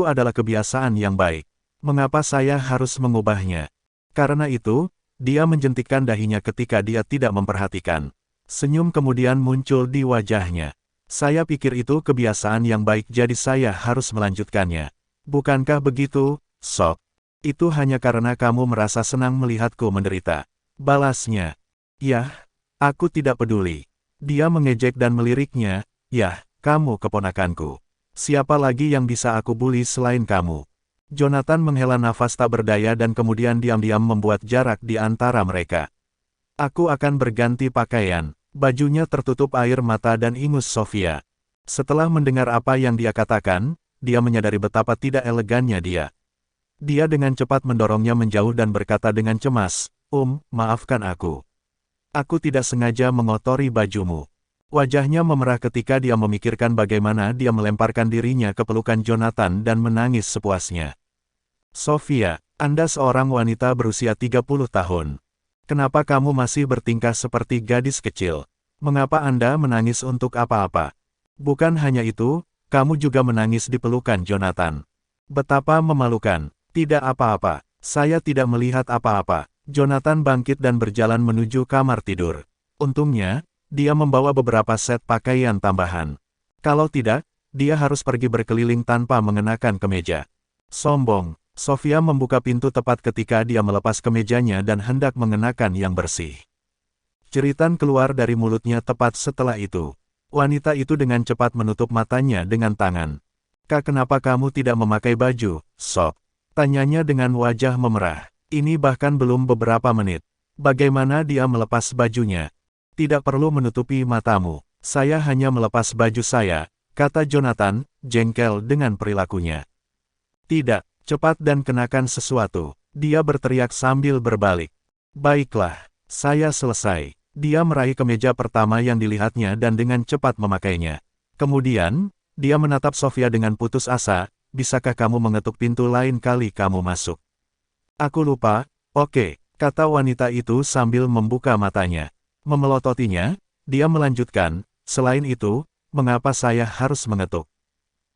adalah kebiasaan yang baik. Mengapa saya harus mengubahnya? Karena itu, dia menjentikkan dahinya ketika dia tidak memperhatikan. Senyum kemudian muncul di wajahnya. Saya pikir itu kebiasaan yang baik jadi saya harus melanjutkannya. Bukankah begitu, Sok? Itu hanya karena kamu merasa senang melihatku menderita. Balasnya. Yah, aku tidak peduli. Dia mengejek dan meliriknya, yah, kamu keponakanku. Siapa lagi yang bisa aku bully selain kamu? Jonathan menghela nafas tak berdaya dan kemudian diam-diam membuat jarak di antara mereka. Aku akan berganti pakaian. Bajunya tertutup air mata dan ingus Sofia. Setelah mendengar apa yang dia katakan, dia menyadari betapa tidak elegannya dia. Dia dengan cepat mendorongnya menjauh dan berkata dengan cemas, maafkan aku. Aku tidak sengaja mengotori bajumu. Wajahnya memerah ketika dia memikirkan bagaimana dia melemparkan dirinya ke pelukan Jonathan dan menangis sepuasnya. Sofia, Anda seorang wanita berusia 30 tahun. Kenapa kamu masih bertingkah seperti gadis kecil? Mengapa Anda menangis untuk apa-apa? Bukan hanya itu, kamu juga menangis di pelukan Jonathan. Betapa memalukan. Tidak apa-apa, saya tidak melihat apa-apa. Jonathan bangkit dan berjalan menuju kamar tidur. Untungnya, dia membawa beberapa set pakaian tambahan. Kalau tidak, dia harus pergi berkeliling tanpa mengenakan kemeja. Sombong, Sofia membuka pintu tepat ketika dia melepas kemejanya dan hendak mengenakan yang bersih. Jeritan keluar dari mulutnya tepat setelah itu. Wanita itu dengan cepat menutup matanya dengan tangan. Kak, kenapa kamu tidak memakai baju, Sok? Tanyanya dengan wajah memerah. Ini bahkan belum beberapa menit. Bagaimana dia melepas bajunya? Tidak perlu menutupi matamu. Saya hanya melepas baju saya, kata Jonathan, jengkel dengan perilakunya. Tidak, cepat dan kenakan sesuatu. Dia berteriak sambil berbalik. Baiklah, saya selesai. Dia meraih kemeja pertama yang dilihatnya dan dengan cepat memakainya. Kemudian, Dia menatap Sofia dengan putus asa, bisakah kamu mengetuk pintu lain kali kamu masuk? Aku lupa, oke, kata wanita itu sambil membuka matanya. Memelototinya, dia melanjutkan, selain itu, mengapa saya harus mengetuk?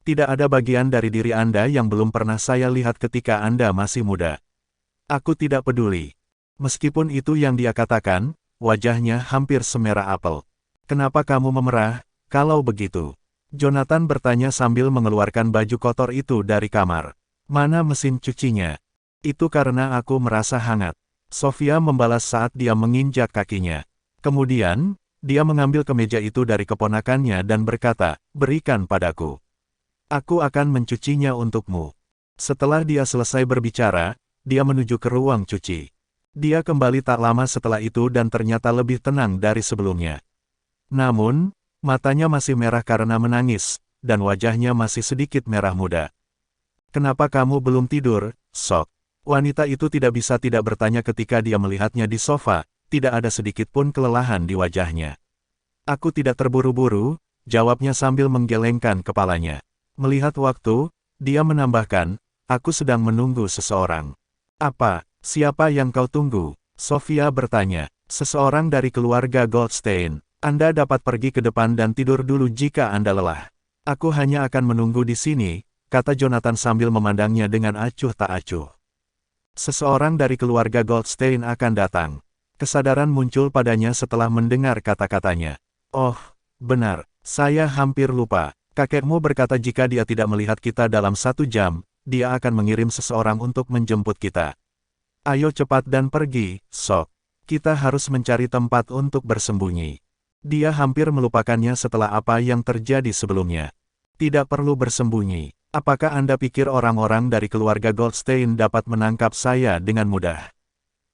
Tidak ada bagian dari diri Anda yang belum pernah saya lihat ketika Anda masih muda. Aku tidak peduli. Meskipun itu yang dia katakan, wajahnya hampir semerah apel. Kenapa kamu memerah, kalau begitu? Jonathan bertanya sambil mengeluarkan baju kotor itu dari kamar. Mana mesin cucinya? Itu karena aku merasa hangat. Sofia membalas saat dia menginjak kakinya. Kemudian, dia mengambil kemeja itu dari keponakannya dan berkata, berikan padaku. Aku akan mencucinya untukmu. Setelah dia selesai berbicara, dia menuju ke ruang cuci. Dia kembali tak lama setelah itu dan ternyata lebih tenang dari sebelumnya. Namun, matanya masih merah karena menangis, dan wajahnya masih sedikit merah muda. Kenapa kamu belum tidur, Sok? Wanita itu tidak bisa tidak bertanya ketika dia melihatnya di sofa, tidak ada sedikit pun kelelahan di wajahnya. Aku tidak terburu-buru, jawabnya sambil menggelengkan kepalanya. Melihat waktu, dia menambahkan, aku sedang menunggu seseorang. Apa, siapa yang kau tunggu? Sofia bertanya, seseorang dari keluarga Goldstein. Anda dapat pergi ke depan dan tidur dulu jika Anda lelah. Aku hanya akan menunggu di sini, kata Jonathan sambil memandangnya dengan acuh tak acuh. Seseorang dari keluarga Goldstein akan datang. Kesadaran muncul padanya setelah mendengar kata-katanya. Oh, benar, saya hampir lupa. Kakekmu berkata jika dia tidak melihat kita dalam 1 jam, dia akan mengirim seseorang untuk menjemput kita. Ayo cepat dan pergi, Sok. Kita harus mencari tempat untuk bersembunyi. Dia hampir melupakannya setelah apa yang terjadi sebelumnya. Tidak perlu bersembunyi. Apakah Anda pikir orang-orang dari keluarga Goldstein dapat menangkap saya dengan mudah?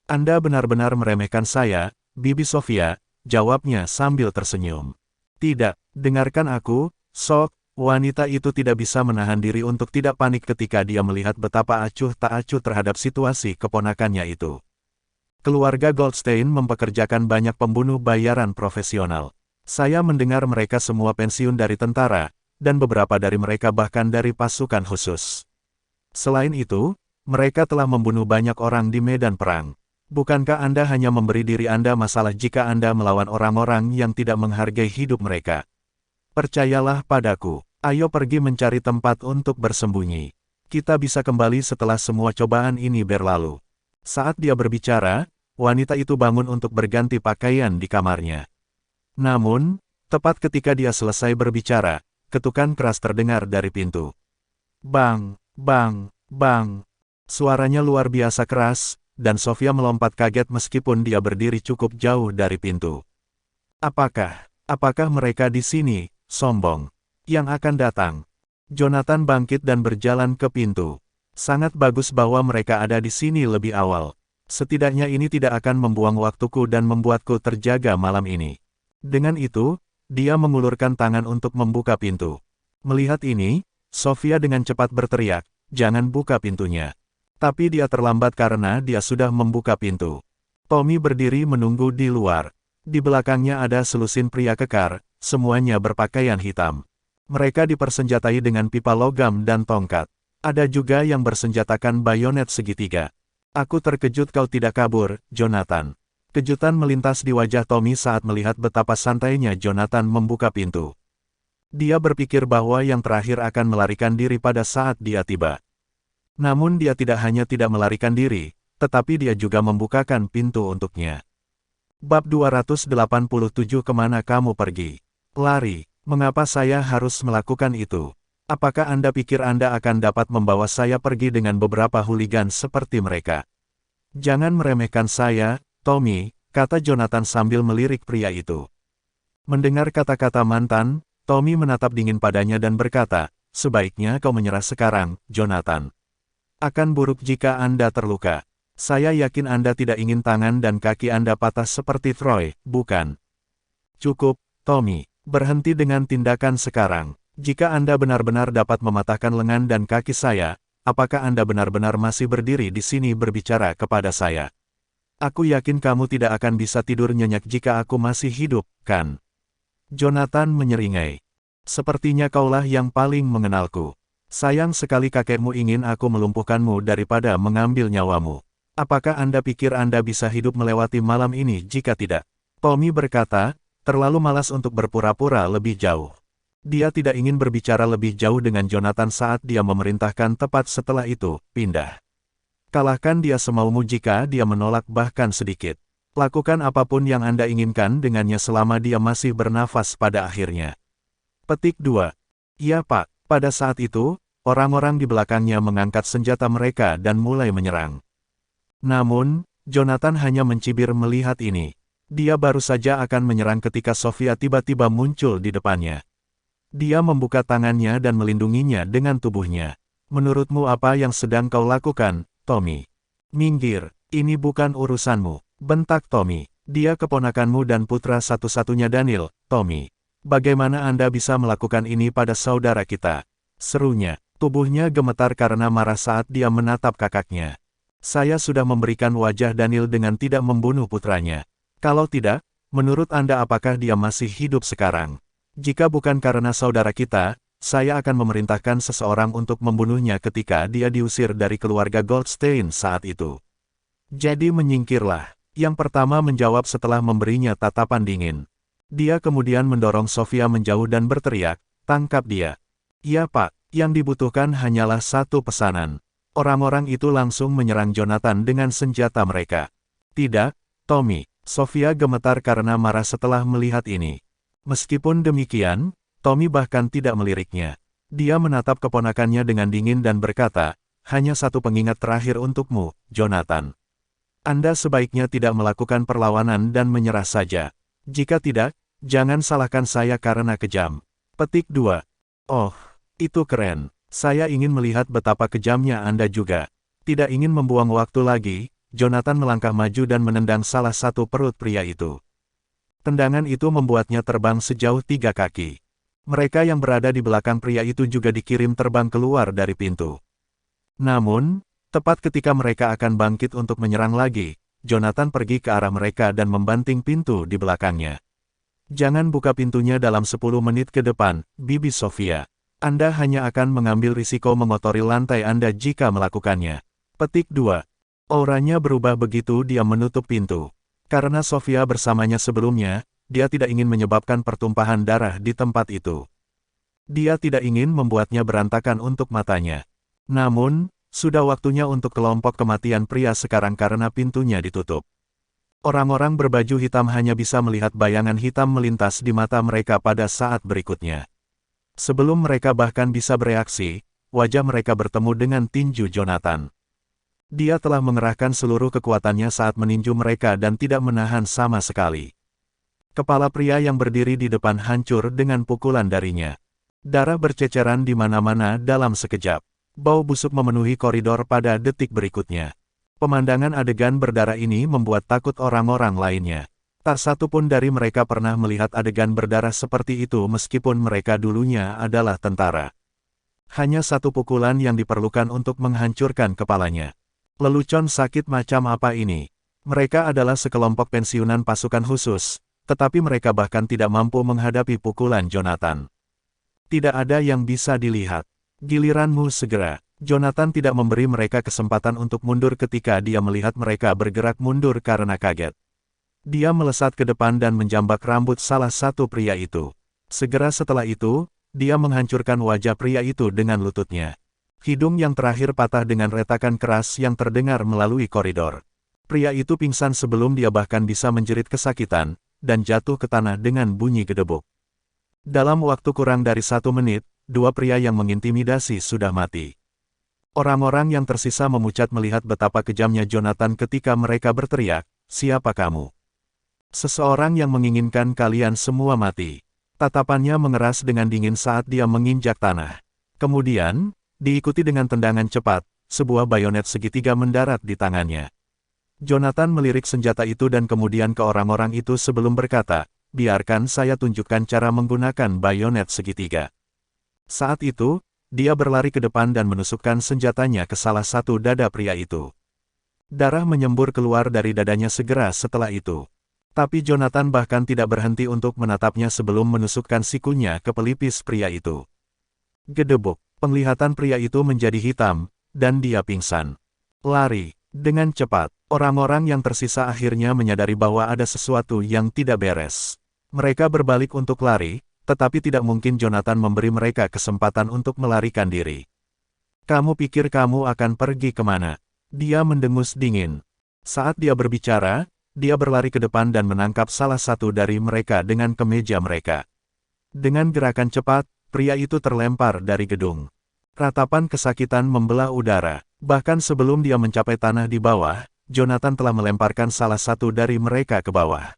Anda benar-benar meremehkan saya, Bibi Sofia, jawabnya sambil tersenyum. Tidak, dengarkan aku, Sok. Wanita itu tidak bisa menahan diri untuk tidak panik ketika dia melihat betapa acuh tak acuh terhadap situasi keponakannya itu. Keluarga Goldstein mempekerjakan banyak pembunuh bayaran profesional. Saya mendengar mereka semua pensiun dari tentara, dan beberapa dari mereka bahkan dari pasukan khusus. Selain itu, mereka telah membunuh banyak orang di medan perang. Bukankah Anda hanya memberi diri Anda masalah jika Anda melawan orang-orang yang tidak menghargai hidup mereka? Percayalah padaku, ayo pergi mencari tempat untuk bersembunyi. Kita bisa kembali setelah semua cobaan ini berlalu. Saat dia berbicara, wanita itu bangun untuk berganti pakaian di kamarnya. Namun, tepat ketika dia selesai berbicara, ketukan keras terdengar dari pintu. Bang, bang, bang. Suaranya luar biasa keras, dan Sofia melompat kaget meskipun dia berdiri cukup jauh dari pintu. Apakah mereka di sini, sombong, yang akan datang? Jonathan bangkit dan berjalan ke pintu. Sangat bagus bahwa mereka ada di sini lebih awal. Setidaknya ini tidak akan membuang waktuku dan membuatku terjaga malam ini. Dengan itu, dia mengulurkan tangan untuk membuka pintu. Melihat ini, Sofia dengan cepat berteriak, jangan buka pintunya. Tapi dia terlambat karena dia sudah membuka pintu. Tommy berdiri menunggu di luar. Di belakangnya ada selusin pria kekar, semuanya berpakaian hitam. Mereka dipersenjatai dengan pipa logam dan tongkat. Ada juga yang bersenjatakan bayonet segitiga. Aku terkejut kau tidak kabur, Jonathan. Kejutan melintas di wajah Tommy saat melihat betapa santainya Jonathan membuka pintu. Dia berpikir bahwa yang terakhir akan melarikan diri pada saat dia tiba. Namun dia tidak hanya tidak melarikan diri, tetapi dia juga membukakan pintu untuknya. Bab 287 Kemana kamu pergi? Lari. Mengapa saya harus melakukan itu? Apakah Anda pikir Anda akan dapat membawa saya pergi dengan beberapa hooligan seperti mereka? Jangan meremehkan saya, Tommy, kata Jonathan sambil melirik pria itu. Mendengar kata-kata mantan, Tommy menatap dingin padanya dan berkata, sebaiknya kau menyerah sekarang, Jonathan. Akan buruk jika Anda terluka. Saya yakin Anda tidak ingin tangan dan kaki Anda patah seperti Troy, bukan? Cukup, Tommy. Berhenti dengan tindakan sekarang. Jika Anda benar-benar dapat mematahkan lengan dan kaki saya, apakah Anda benar-benar masih berdiri di sini berbicara kepada saya? Aku yakin kamu tidak akan bisa tidur nyenyak jika aku masih hidup, kan? Jonathan menyeringai. Sepertinya kaulah yang paling mengenalku. Sayang sekali kakekmu ingin aku melumpuhkanmu daripada mengambil nyawamu. Apakah Anda pikir Anda bisa hidup melewati malam ini jika tidak? Tommy berkata, terlalu malas untuk berpura-pura lebih jauh. Dia tidak ingin berbicara lebih jauh dengan Jonathan saat dia memerintahkan tepat setelah itu, pindah. Kalahkan dia semaumu jika dia menolak bahkan sedikit. Lakukan apapun yang Anda inginkan dengannya selama dia masih bernafas pada akhirnya. Petik 2. Iya Pak. Pada saat itu, orang-orang di belakangnya mengangkat senjata mereka dan mulai menyerang. Namun, Jonathan hanya mencibir melihat ini. Dia baru saja akan menyerang ketika Sofia tiba-tiba muncul di depannya. Dia membuka tangannya dan melindunginya dengan tubuhnya. Menurutmu apa yang sedang kau lakukan, Tommy? Minggir, ini bukan urusanmu, bentak Tommy. Dia keponakanmu dan putra satu-satunya Daniel, Tommy. Bagaimana Anda bisa melakukan ini pada saudara kita? Serunya, tubuhnya gemetar karena marah saat dia menatap kakaknya. Saya sudah memberikan wajah Daniel dengan tidak membunuh putranya. Kalau tidak, menurut Anda apakah dia masih hidup sekarang? Jika bukan karena saudara kita, saya akan memerintahkan seseorang untuk membunuhnya ketika dia diusir dari keluarga Goldstein saat itu. Jadi menyingkirlah. Yang pertama menjawab setelah memberinya tatapan dingin. Dia kemudian mendorong Sofia menjauh dan berteriak, tangkap dia. Ya Pak, yang dibutuhkan hanyalah satu pesanan. Orang-orang itu langsung menyerang Jonathan dengan senjata mereka. Tidak, Tommy. Sofia gemetar karena marah setelah melihat ini. Meskipun demikian, Tommy bahkan tidak meliriknya. Dia menatap keponakannya dengan dingin dan berkata, hanya satu pengingat terakhir untukmu, Jonathan. Anda sebaiknya tidak melakukan perlawanan dan menyerah saja. Jika tidak, jangan salahkan saya karena kejam. Petik 2. Oh, itu keren. Saya ingin melihat betapa kejamnya Anda juga. Tidak ingin membuang waktu lagi, Jonathan melangkah maju dan menendang salah satu perut pria itu. Tendangan itu membuatnya terbang sejauh 3 kaki. Mereka yang berada di belakang pria itu juga dikirim terbang keluar dari pintu. Namun, tepat ketika mereka akan bangkit untuk menyerang lagi, Jonathan pergi ke arah mereka dan membanting pintu di belakangnya. Jangan buka pintunya dalam 10 menit ke depan, Bibi Sofia. Anda hanya akan mengambil risiko mengotori lantai Anda jika melakukannya. Petik 2. Auranya berubah begitu dia menutup pintu. Karena Sofia bersamanya sebelumnya, dia tidak ingin menyebabkan pertumpahan darah di tempat itu. Dia tidak ingin membuatnya berantakan untuk matanya. Namun, sudah waktunya untuk kelompok kematian pria sekarang karena pintunya ditutup. Orang-orang berbaju hitam hanya bisa melihat bayangan hitam melintas di mata mereka pada saat berikutnya. Sebelum mereka bahkan bisa bereaksi, wajah mereka bertemu dengan tinju Jonathan. Dia telah mengerahkan seluruh kekuatannya saat meninju mereka dan tidak menahan sama sekali. Kepala pria yang berdiri di depan hancur dengan pukulan darinya. Darah berceceran di mana-mana dalam sekejap. Bau busuk memenuhi koridor pada detik berikutnya. Pemandangan adegan berdarah ini membuat takut orang-orang lainnya. Tak satu pun dari mereka pernah melihat adegan berdarah seperti itu meskipun mereka dulunya adalah tentara. Hanya satu pukulan yang diperlukan untuk menghancurkan kepalanya. Lelucon sakit macam apa ini? Mereka adalah sekelompok pensiunan pasukan khusus, tetapi mereka bahkan tidak mampu menghadapi pukulan Jonathan. Tidak ada yang bisa dilihat. Giliranmu segera. Jonathan tidak memberi mereka kesempatan untuk mundur ketika dia melihat mereka bergerak mundur karena kaget. Dia melesat ke depan dan menjambak rambut salah satu pria itu. Segera setelah itu, dia menghancurkan wajah pria itu dengan lututnya. Hidung yang terakhir patah dengan retakan keras yang terdengar melalui koridor. Pria itu pingsan sebelum dia bahkan bisa menjerit kesakitan, dan jatuh ke tanah dengan bunyi gedebuk. Dalam waktu kurang dari 1 menit, 2 pria yang mengintimidasi sudah mati. Orang-orang yang tersisa memucat melihat betapa kejamnya Jonathan ketika mereka berteriak, "Siapa kamu?" Seseorang yang menginginkan kalian semua mati. Tatapannya mengeras dengan dingin saat dia menginjak tanah. Kemudian, diikuti dengan tendangan cepat, sebuah bayonet segitiga mendarat di tangannya. Jonathan melirik senjata itu dan kemudian ke orang-orang itu sebelum berkata, "Biarkan saya tunjukkan cara menggunakan bayonet segitiga." Saat itu, dia berlari ke depan dan menusukkan senjatanya ke salah satu dada pria itu. Darah menyembur keluar dari dadanya segera setelah itu. Tapi Jonathan bahkan tidak berhenti untuk menatapnya sebelum menusukkan sikunya ke pelipis pria itu. Gedebuk, penglihatan pria itu menjadi hitam, dan dia pingsan. Lari. Dengan cepat, orang-orang yang tersisa akhirnya menyadari bahwa ada sesuatu yang tidak beres. Mereka berbalik untuk lari, tetapi tidak mungkin Jonathan memberi mereka kesempatan untuk melarikan diri. Kamu pikir kamu akan pergi kemana? Dia mendengus dingin. Saat dia berbicara, dia berlari ke depan dan menangkap salah satu dari mereka dengan kemeja mereka. Dengan gerakan cepat, pria itu terlempar dari gedung. Ratapan kesakitan membelah udara. Bahkan sebelum dia mencapai tanah di bawah, Jonathan telah melemparkan salah satu dari mereka ke bawah.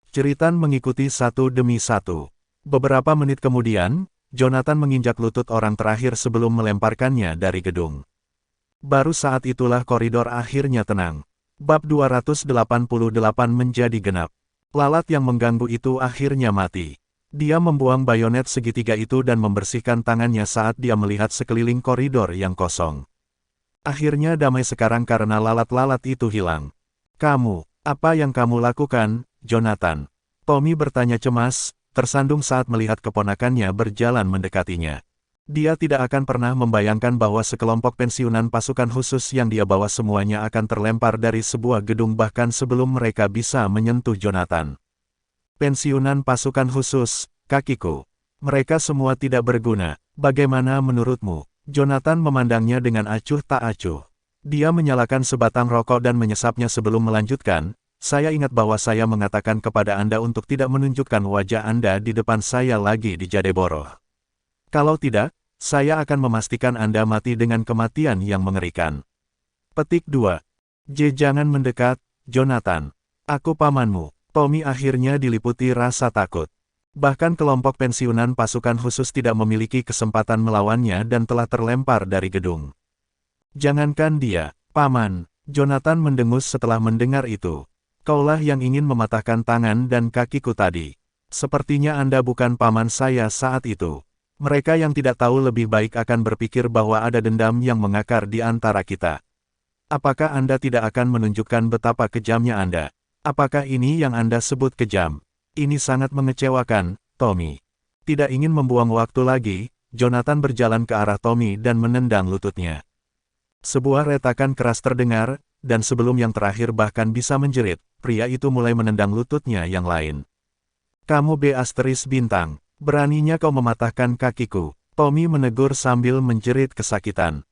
Jeritan mengikuti satu demi satu. Beberapa menit kemudian, Jonathan menginjak lutut orang terakhir sebelum melemparkannya dari gedung. Baru saat itulah koridor akhirnya tenang. Bab 288 menjadi genap. Lalat yang mengganggu itu akhirnya mati. Dia membuang bayonet segitiga itu dan membersihkan tangannya saat dia melihat sekeliling koridor yang kosong. Akhirnya damai sekarang karena lalat-lalat itu hilang. Kamu, apa yang kamu lakukan, Jonathan? Tommy bertanya cemas, tersandung saat melihat keponakannya berjalan mendekatinya. Dia tidak akan pernah membayangkan bahwa sekelompok pensiunan pasukan khusus yang dia bawa semuanya akan terlempar dari sebuah gedung bahkan sebelum mereka bisa menyentuh Jonathan. Pensiunan pasukan khusus, kakiku. Mereka semua tidak berguna. Bagaimana menurutmu? Jonathan memandangnya dengan acuh tak acuh. Dia menyalakan sebatang rokok dan menyesapnya sebelum melanjutkan, saya ingat bahwa saya mengatakan kepada Anda untuk tidak menunjukkan wajah Anda di depan saya lagi di Jadeboroh. Kalau tidak, saya akan memastikan Anda mati dengan kematian yang mengerikan. Petik 2. Jangan mendekat, Jonathan. Aku pamanmu. Tommy akhirnya diliputi rasa takut. Bahkan kelompok pensiunan pasukan khusus tidak memiliki kesempatan melawannya dan telah terlempar dari gedung. Jangankan dia, paman, Jonathan mendengus setelah mendengar itu. Kaulah yang ingin mematahkan tangan dan kakiku tadi. Sepertinya Anda bukan paman saya saat itu. Mereka yang tidak tahu lebih baik akan berpikir bahwa ada dendam yang mengakar di antara kita. Apakah Anda tidak akan menunjukkan betapa kejamnya Anda? Apakah ini yang Anda sebut kejam? Ini sangat mengecewakan, Tommy. Tidak ingin membuang waktu lagi, Jonathan berjalan ke arah Tommy dan menendang lututnya. Sebuah retakan keras terdengar, dan sebelum yang terakhir bahkan bisa menjerit, pria itu mulai menendang lututnya yang lain. Kamu bintang, beraninya kau mematahkan kakiku, Tommy menegur sambil menjerit kesakitan.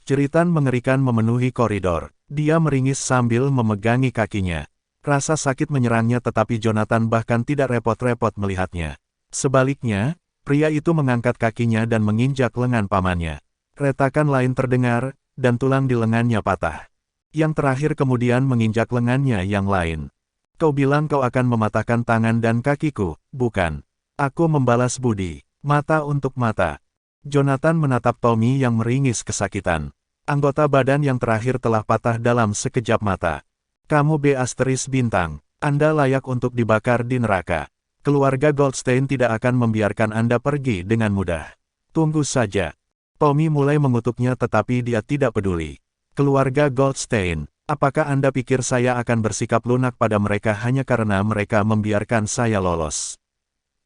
Jeritan mengerikan memenuhi koridor. Dia meringis sambil memegangi kakinya. Rasa sakit menyerangnya tetapi Jonathan bahkan tidak repot-repot melihatnya. Sebaliknya, pria itu mengangkat kakinya dan menginjak lengan pamannya. Retakan lain terdengar, dan tulang di lengannya patah. Yang terakhir kemudian menginjak lengannya yang lain. Kau bilang kau akan mematahkan tangan dan kakiku, bukan? Aku membalas budi, mata untuk mata. Jonathan menatap Tommy yang meringis kesakitan. Anggota badan yang terakhir telah patah dalam sekejap mata. Kamu bintang, Anda layak untuk dibakar di neraka. Keluarga Goldstein tidak akan membiarkan Anda pergi dengan mudah. Tunggu saja. Tommy mulai mengutuknya tetapi dia tidak peduli. Keluarga Goldstein, apakah Anda pikir saya akan bersikap lunak pada mereka hanya karena mereka membiarkan saya lolos?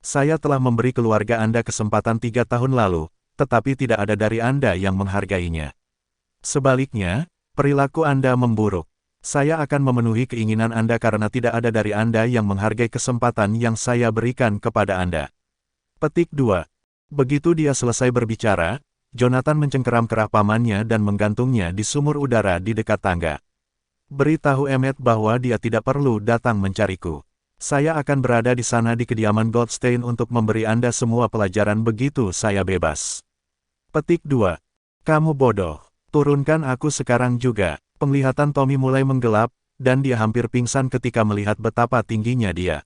Saya telah memberi keluarga Anda kesempatan 3 tahun lalu, tetapi tidak ada dari Anda yang menghargainya. Sebaliknya, perilaku Anda memburuk. Saya akan memenuhi keinginan Anda karena tidak ada dari Anda yang menghargai kesempatan yang saya berikan kepada Anda. Petik 2. Begitu dia selesai berbicara, Jonathan mencengkeram kerah pamannya dan menggantungnya di sumur udara di dekat tangga. Beritahu Emmet bahwa dia tidak perlu datang mencariku. Saya akan berada di sana di kediaman Goldstein untuk memberi Anda semua pelajaran begitu saya bebas. Petik 2. Kamu bodoh. Turunkan aku sekarang juga. Penglihatan Tommy mulai menggelap, dan dia hampir pingsan ketika melihat betapa tingginya dia.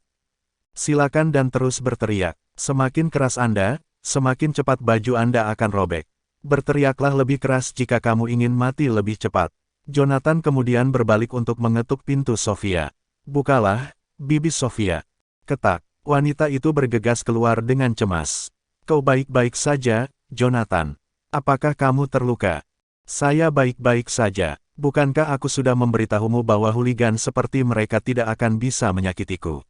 Silakan dan terus berteriak. Semakin keras Anda, semakin cepat baju Anda akan robek. Berteriaklah lebih keras jika kamu ingin mati lebih cepat. Jonathan kemudian berbalik untuk mengetuk pintu Sofia. Bukalah, Bibi Sofia. Ketak. Wanita itu bergegas keluar dengan cemas. Kau baik-baik saja, Jonathan. Apakah kamu terluka? Saya baik-baik saja. Bukankah aku sudah memberitahumu bahwa hooligan seperti mereka tidak akan bisa menyakitiku?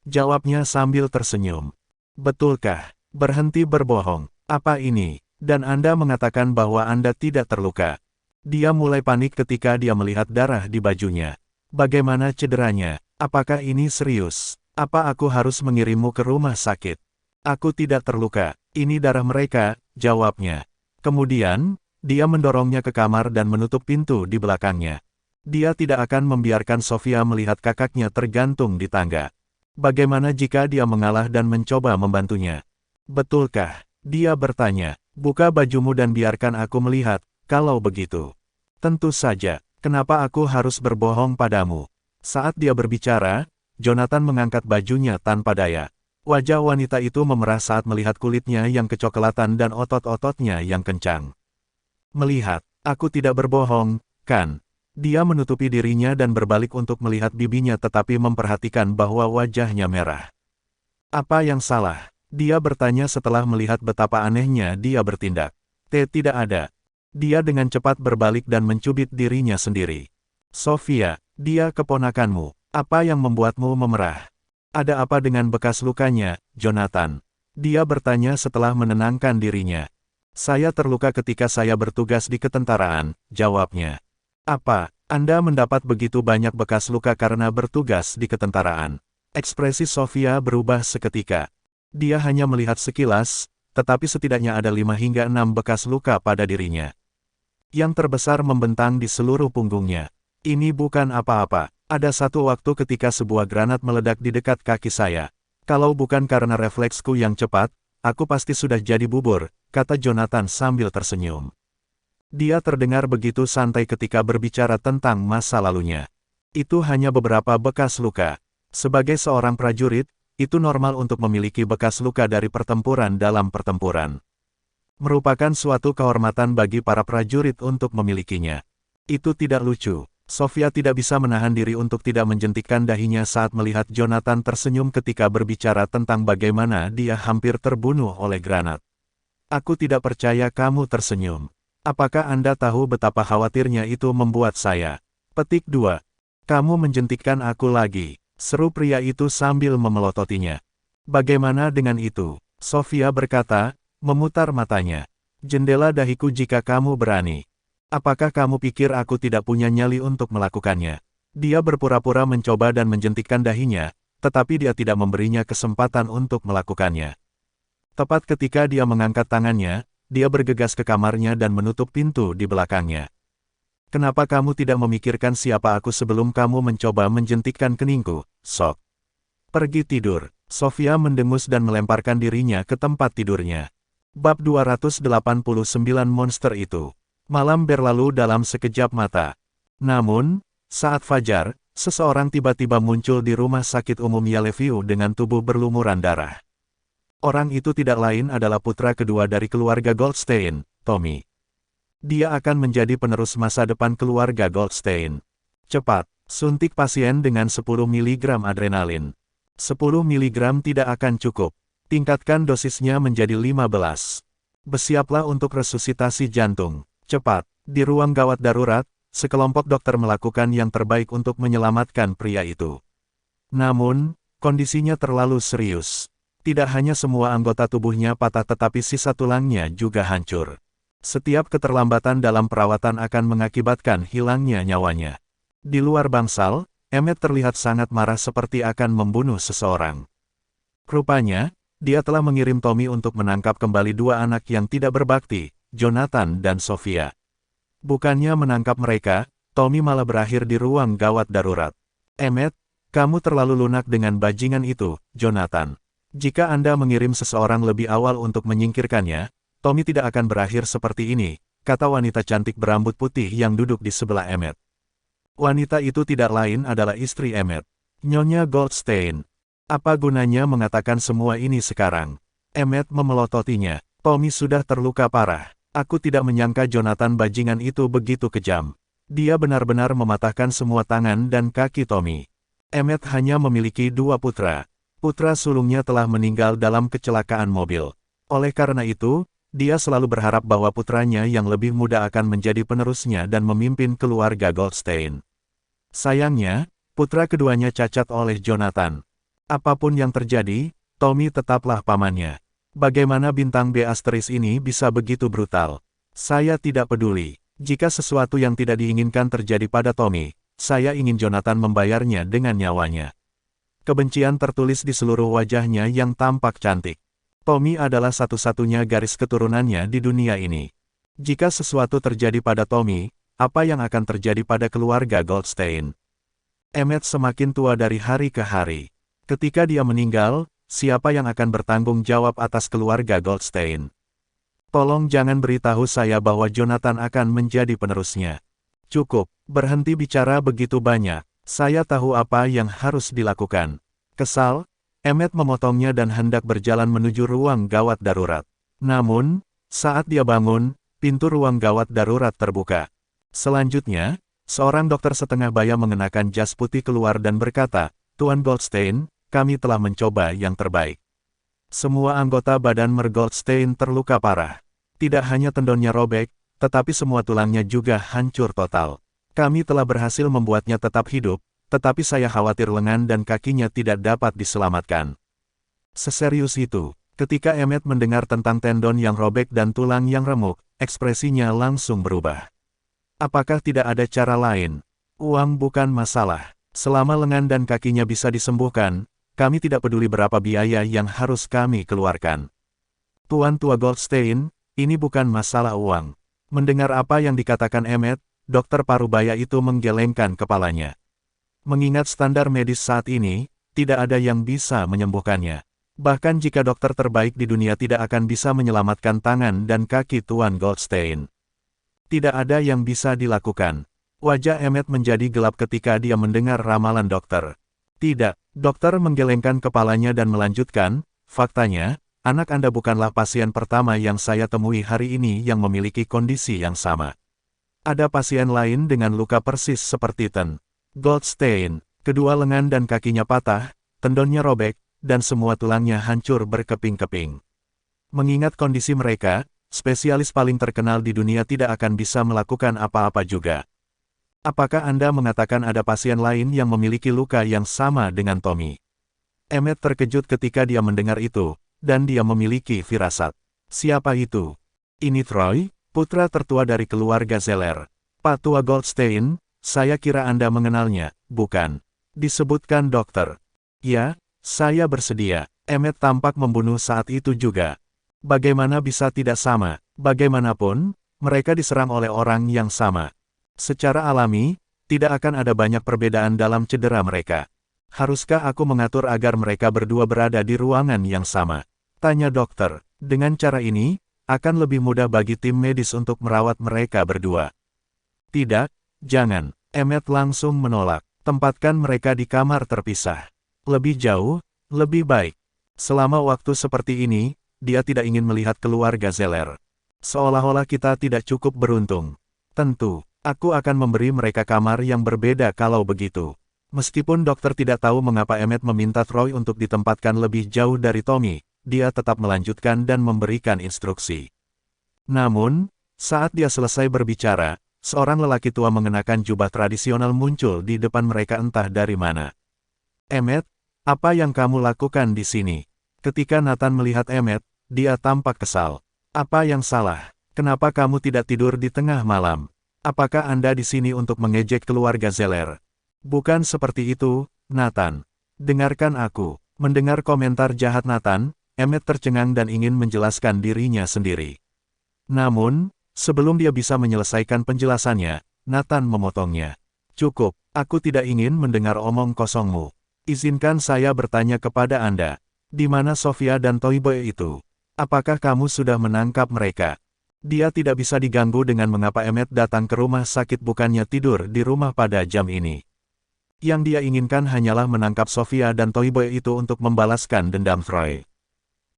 Jawabnya sambil tersenyum. Betulkah? Berhenti berbohong. Apa ini? Dan Anda mengatakan bahwa Anda tidak terluka. Dia mulai panik ketika dia melihat darah di bajunya. Bagaimana cederanya? Apakah ini serius? Apa aku harus mengirimmu ke rumah sakit? Aku tidak terluka. Ini darah mereka, jawabnya. Kemudian, dia mendorongnya ke kamar dan menutup pintu di belakangnya. Dia tidak akan membiarkan Sofia melihat kakaknya tergantung di tangga. Bagaimana jika dia mengalah dan mencoba membantunya? Betulkah? Dia bertanya. Buka bajumu dan biarkan aku melihat, kalau begitu. Tentu saja, kenapa aku harus berbohong padamu? Saat dia berbicara, Jonathan mengangkat bajunya tanpa daya. Wajah wanita itu memerah saat melihat kulitnya yang kecoklatan dan otot-ototnya yang kencang. Melihat, aku tidak berbohong, kan? Dia menutupi dirinya dan berbalik untuk melihat bibinya tetapi memperhatikan bahwa wajahnya merah. Apa yang salah? Dia bertanya setelah melihat betapa anehnya dia bertindak. Tidak ada. Dia dengan cepat berbalik dan mencubit dirinya sendiri. Sofia, dia keponakanmu. Apa yang membuatmu memerah? Ada apa dengan bekas lukanya, Jonathan? Dia bertanya setelah menenangkan dirinya. Saya terluka ketika saya bertugas di ketentaraan, jawabnya. Apa, Anda mendapat begitu banyak bekas luka karena bertugas di ketentaraan? Ekspresi Sofia berubah seketika. Dia hanya melihat sekilas, tetapi setidaknya ada 5 hingga 6 bekas luka pada dirinya. Yang terbesar membentang di seluruh punggungnya. Ini bukan apa-apa. Ada satu waktu ketika sebuah granat meledak di dekat kaki saya. Kalau bukan karena refleksku yang cepat, aku pasti sudah jadi bubur, kata Jonathan sambil tersenyum. Dia terdengar begitu santai ketika berbicara tentang masa lalunya. Itu hanya beberapa bekas luka. Sebagai seorang prajurit, itu normal untuk memiliki bekas luka dari pertempuran dalam pertempuran. Merupakan suatu kehormatan bagi para prajurit untuk memilikinya. Itu tidak lucu. Sofia tidak bisa menahan diri untuk tidak menjentikkan dahinya saat melihat Jonathan tersenyum ketika berbicara tentang bagaimana dia hampir terbunuh oleh granat. Aku tidak percaya kamu tersenyum. Apakah Anda tahu betapa khawatirnya itu membuat saya? Petik 2. Kamu menjentikkan aku lagi, seru pria itu sambil memelototinya. Bagaimana dengan itu? Sofia berkata, memutar matanya. Jendela dahiku jika kamu berani. Apakah kamu pikir aku tidak punya nyali untuk melakukannya? Dia berpura-pura mencoba dan menjentikkan dahinya, tetapi dia tidak memberinya kesempatan untuk melakukannya. Tepat ketika dia mengangkat tangannya, dia bergegas ke kamarnya dan menutup pintu di belakangnya. Kenapa kamu tidak memikirkan siapa aku sebelum kamu mencoba menjentikkan keningku, Sok? Pergi tidur. Sofia mendengus dan melemparkan dirinya ke tempat tidurnya. Bab 289 Monster itu. Malam berlalu dalam sekejap mata. Namun, saat fajar, seseorang tiba-tiba muncul di rumah sakit umum Yellowview dengan tubuh berlumuran darah. Orang itu tidak lain adalah putra kedua dari keluarga Goldstein, Tommy. Dia akan menjadi penerus masa depan keluarga Goldstein. Cepat, suntik pasien dengan 10 mg adrenalin. 10 mg tidak akan cukup. Tingkatkan dosisnya menjadi 15. Bersiaplah untuk resusitasi jantung. Cepat, di ruang gawat darurat, sekelompok dokter melakukan yang terbaik untuk menyelamatkan pria itu. Namun, kondisinya terlalu serius. Tidak hanya semua anggota tubuhnya patah tetapi sisa tulangnya juga hancur. Setiap keterlambatan dalam perawatan akan mengakibatkan hilangnya nyawanya. Di luar bangsal, Emmett terlihat sangat marah seperti akan membunuh seseorang. Rupanya, dia telah mengirim Tommy untuk menangkap kembali 2 anak yang tidak berbakti, Jonathan dan Sofia. Bukannya menangkap mereka, Tommy malah berakhir di ruang gawat darurat. Emmett, kamu terlalu lunak dengan bajingan itu, Jonathan. Jika Anda mengirim seseorang lebih awal untuk menyingkirkannya, Tommy tidak akan berakhir seperti ini, kata wanita cantik berambut putih yang duduk di sebelah Emmett. Wanita itu tidak lain adalah istri Emmett, Nyonya Goldstein. Apa gunanya mengatakan semua ini sekarang? Emmett memelototinya. Tommy sudah terluka parah. Aku tidak menyangka Jonathan bajingan itu begitu kejam. Dia benar-benar mematahkan semua tangan dan kaki Tommy. Emmett hanya memiliki 2 putra. Putra sulungnya telah meninggal dalam kecelakaan mobil. Oleh karena itu, Dia selalu berharap bahwa putranya yang lebih muda akan menjadi penerusnya dan memimpin keluarga Goldstein. Sayangnya, putra keduanya cacat oleh Jonathan. Apapun yang terjadi, Tommy tetaplah pamannya. Bagaimana bintang B asteris ini bisa begitu brutal? Saya tidak peduli. Jika sesuatu yang tidak diinginkan terjadi pada Tommy, saya ingin Jonathan membayarnya dengan nyawanya. Kebencian tertulis di seluruh wajahnya yang tampak cantik. Tommy adalah satu-satunya garis keturunannya di dunia ini. Jika sesuatu terjadi pada Tommy, apa yang akan terjadi pada keluarga Goldstein? Emmett semakin tua dari hari ke hari. Ketika dia meninggal, siapa yang akan bertanggung jawab atas keluarga Goldstein? Tolong jangan beritahu saya bahwa Jonathan akan menjadi penerusnya. Cukup, berhenti bicara begitu banyak. Saya tahu apa yang harus dilakukan. Kesal, Emmett memotongnya dan hendak berjalan menuju ruang gawat darurat. Namun, saat dia bangun, pintu ruang gawat darurat terbuka. Selanjutnya, seorang dokter setengah baya mengenakan jas putih keluar dan berkata, "Tuan Goldstein, kami telah mencoba yang terbaik." Semua anggota badan Mer Goldstein terluka parah. Tidak hanya tendonnya robek, tetapi semua tulangnya juga hancur total. Kami telah berhasil membuatnya tetap hidup, tetapi saya khawatir lengan dan kakinya tidak dapat diselamatkan. Seserius itu, ketika Emmett mendengar tentang tendon yang robek dan tulang yang remuk, ekspresinya langsung berubah. Apakah tidak ada cara lain? Uang bukan masalah. Selama lengan dan kakinya bisa disembuhkan, kami tidak peduli berapa biaya yang harus kami keluarkan. Tuan Tua Goldstein, ini bukan masalah uang. Mendengar apa yang dikatakan Emmett, dokter parubaya itu menggelengkan kepalanya. Mengingat standar medis saat ini, tidak ada yang bisa menyembuhkannya. Bahkan jika dokter terbaik di dunia tidak akan bisa menyelamatkan tangan dan kaki Tuan Goldstein. Tidak ada yang bisa dilakukan. Wajah Emmett menjadi gelap ketika dia mendengar ramalan dokter. Tidak, dokter menggelengkan kepalanya dan melanjutkan, faktanya, anak Anda bukanlah pasien pertama yang saya temui hari ini yang memiliki kondisi yang sama. Ada pasien lain dengan luka persis seperti Ten Goldstein, kedua lengan dan kakinya patah, tendonnya robek, dan semua tulangnya hancur berkeping-keping. Mengingat kondisi mereka, spesialis paling terkenal di dunia tidak akan bisa melakukan apa-apa juga. Apakah Anda mengatakan ada pasien lain yang memiliki luka yang sama dengan Tommy? Emmett terkejut ketika dia mendengar itu, dan dia memiliki firasat. Siapa itu? Ini Troy, putra tertua dari keluarga Zeller. Pak Tua Goldstein, saya kira Anda mengenalnya, bukan? Disebutkan dokter. Ya, saya bersedia. Emmett tampak membunuh saat itu juga. Bagaimana bisa tidak sama? Bagaimanapun, mereka diserang oleh orang yang sama. Secara alami, tidak akan ada banyak perbedaan dalam cedera mereka. Haruskah aku mengatur agar mereka berdua berada di ruangan yang sama? Tanya dokter. Dengan cara ini, akan lebih mudah bagi tim medis untuk merawat mereka berdua. Tidak, jangan. Emmett langsung menolak. Tempatkan mereka di kamar terpisah. Lebih jauh, lebih baik. Selama waktu seperti ini, dia tidak ingin melihat keluarga Zeller. Seolah-olah kita tidak cukup beruntung. Tentu, aku akan memberi mereka kamar yang berbeda kalau begitu. Meskipun dokter tidak tahu mengapa Emmett meminta Troy untuk ditempatkan lebih jauh dari Tommy, dia tetap melanjutkan dan memberikan instruksi. Namun, saat dia selesai berbicara, seorang lelaki tua mengenakan jubah tradisional muncul di depan mereka entah dari mana. Emmett, apa yang kamu lakukan di sini? Ketika Nathan melihat Emmett, dia tampak kesal. Apa yang salah? Kenapa kamu tidak tidur di tengah malam? Apakah Anda di sini untuk mengejek keluarga Zeller? Bukan seperti itu, Nathan. Dengarkan aku. Mendengar komentar jahat Nathan, Emmett tercengang dan ingin menjelaskan dirinya sendiri. Namun, sebelum dia bisa menyelesaikan penjelasannya, Nathan memotongnya. Cukup, aku tidak ingin mendengar omong kosongmu. Izinkan saya bertanya kepada Anda. Di mana Sofia dan Toyboy itu? Apakah kamu sudah menangkap mereka? Dia tidak bisa diganggu dengan mengapa Emmett datang ke rumah sakit bukannya tidur di rumah pada jam ini. Yang dia inginkan hanyalah menangkap Sofia dan Toyboy itu untuk membalaskan dendam Troy.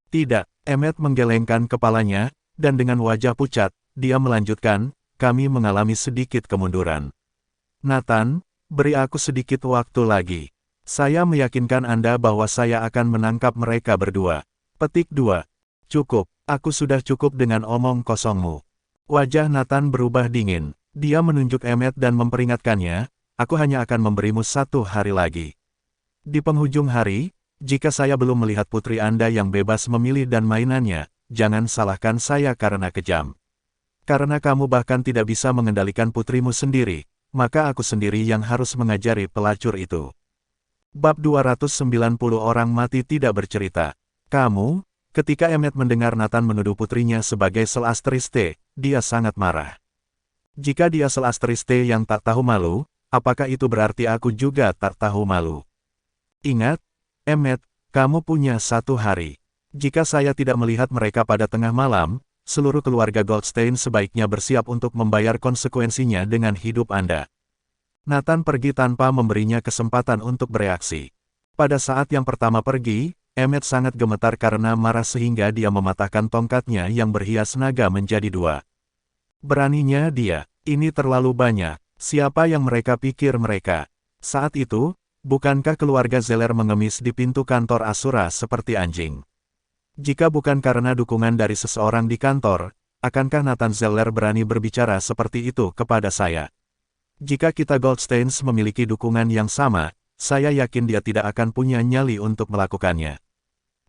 Tidak, Emmett menggelengkan kepalanya, dan dengan wajah pucat, dia melanjutkan, kami mengalami sedikit kemunduran. Nathan, beri aku sedikit waktu lagi. Saya meyakinkan Anda bahwa saya akan menangkap mereka berdua. Petik 2. Cukup, Aku sudah cukup dengan omong kosongmu. Wajah Nathan berubah dingin. Dia menunjuk Emmet dan memperingatkannya, aku hanya akan memberimu 1 hari lagi. Di penghujung hari, jika saya belum melihat putri Anda yang bebas memilih dan mainannya, jangan salahkan saya karena kejam. Karena kamu bahkan tidak bisa mengendalikan putrimu sendiri, maka aku sendiri yang harus mengajari pelacur itu. Bab 290 orang mati tidak bercerita. Kamu, ketika Emmet mendengar Nathan menuduh putrinya sebagai selastriste, dia sangat marah. Jika dia selastriste yang tak tahu malu, apakah itu berarti aku juga tak tahu malu? Ingat, Emmet, kamu punya 1 hari. Jika saya tidak melihat mereka pada tengah malam, seluruh keluarga Goldstein sebaiknya bersiap untuk membayar konsekuensinya dengan hidup Anda. Nathan pergi tanpa memberinya kesempatan untuk bereaksi. Pada saat yang pertama pergi, Emmet sangat gemetar karena marah sehingga dia mematahkan tongkatnya yang berhias naga menjadi 2. Beraninya dia, ini terlalu banyak, siapa yang mereka pikir mereka? Saat itu, bukankah keluarga Zeller mengemis di pintu kantor Asura seperti anjing? Jika bukan karena dukungan dari seseorang di kantor, akankah Nathan Zeller berani berbicara seperti itu kepada saya? Jika kita Goldsteins memiliki dukungan yang sama, saya yakin dia tidak akan punya nyali untuk melakukannya.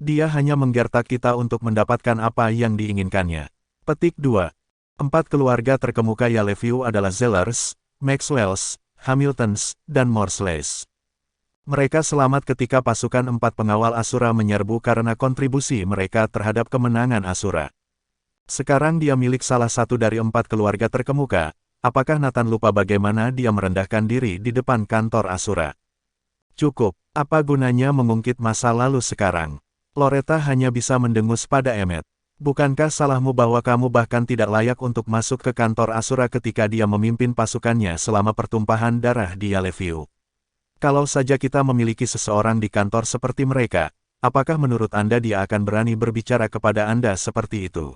Dia hanya menggertak kita untuk mendapatkan apa yang diinginkannya. Petik 2. 4 keluarga terkemuka Yellowview adalah Zellers, Maxwells, Hamiltons, dan Morsleys. Mereka selamat ketika pasukan 4 pengawal Asura menyerbu karena kontribusi mereka terhadap kemenangan Asura. Sekarang dia milik salah satu dari 4 keluarga terkemuka. Apakah Nathan lupa bagaimana dia merendahkan diri di depan kantor Asura? Cukup, apa gunanya mengungkit masa lalu sekarang? Loretta hanya bisa mendengus pada Emmet. Bukankah salahmu bahwa kamu bahkan tidak layak untuk masuk ke kantor Asura ketika dia memimpin pasukannya selama pertumpahan darah di Yellowview? Kalau saja kita memiliki seseorang di kantor seperti mereka, apakah menurut Anda dia akan berani berbicara kepada Anda seperti itu?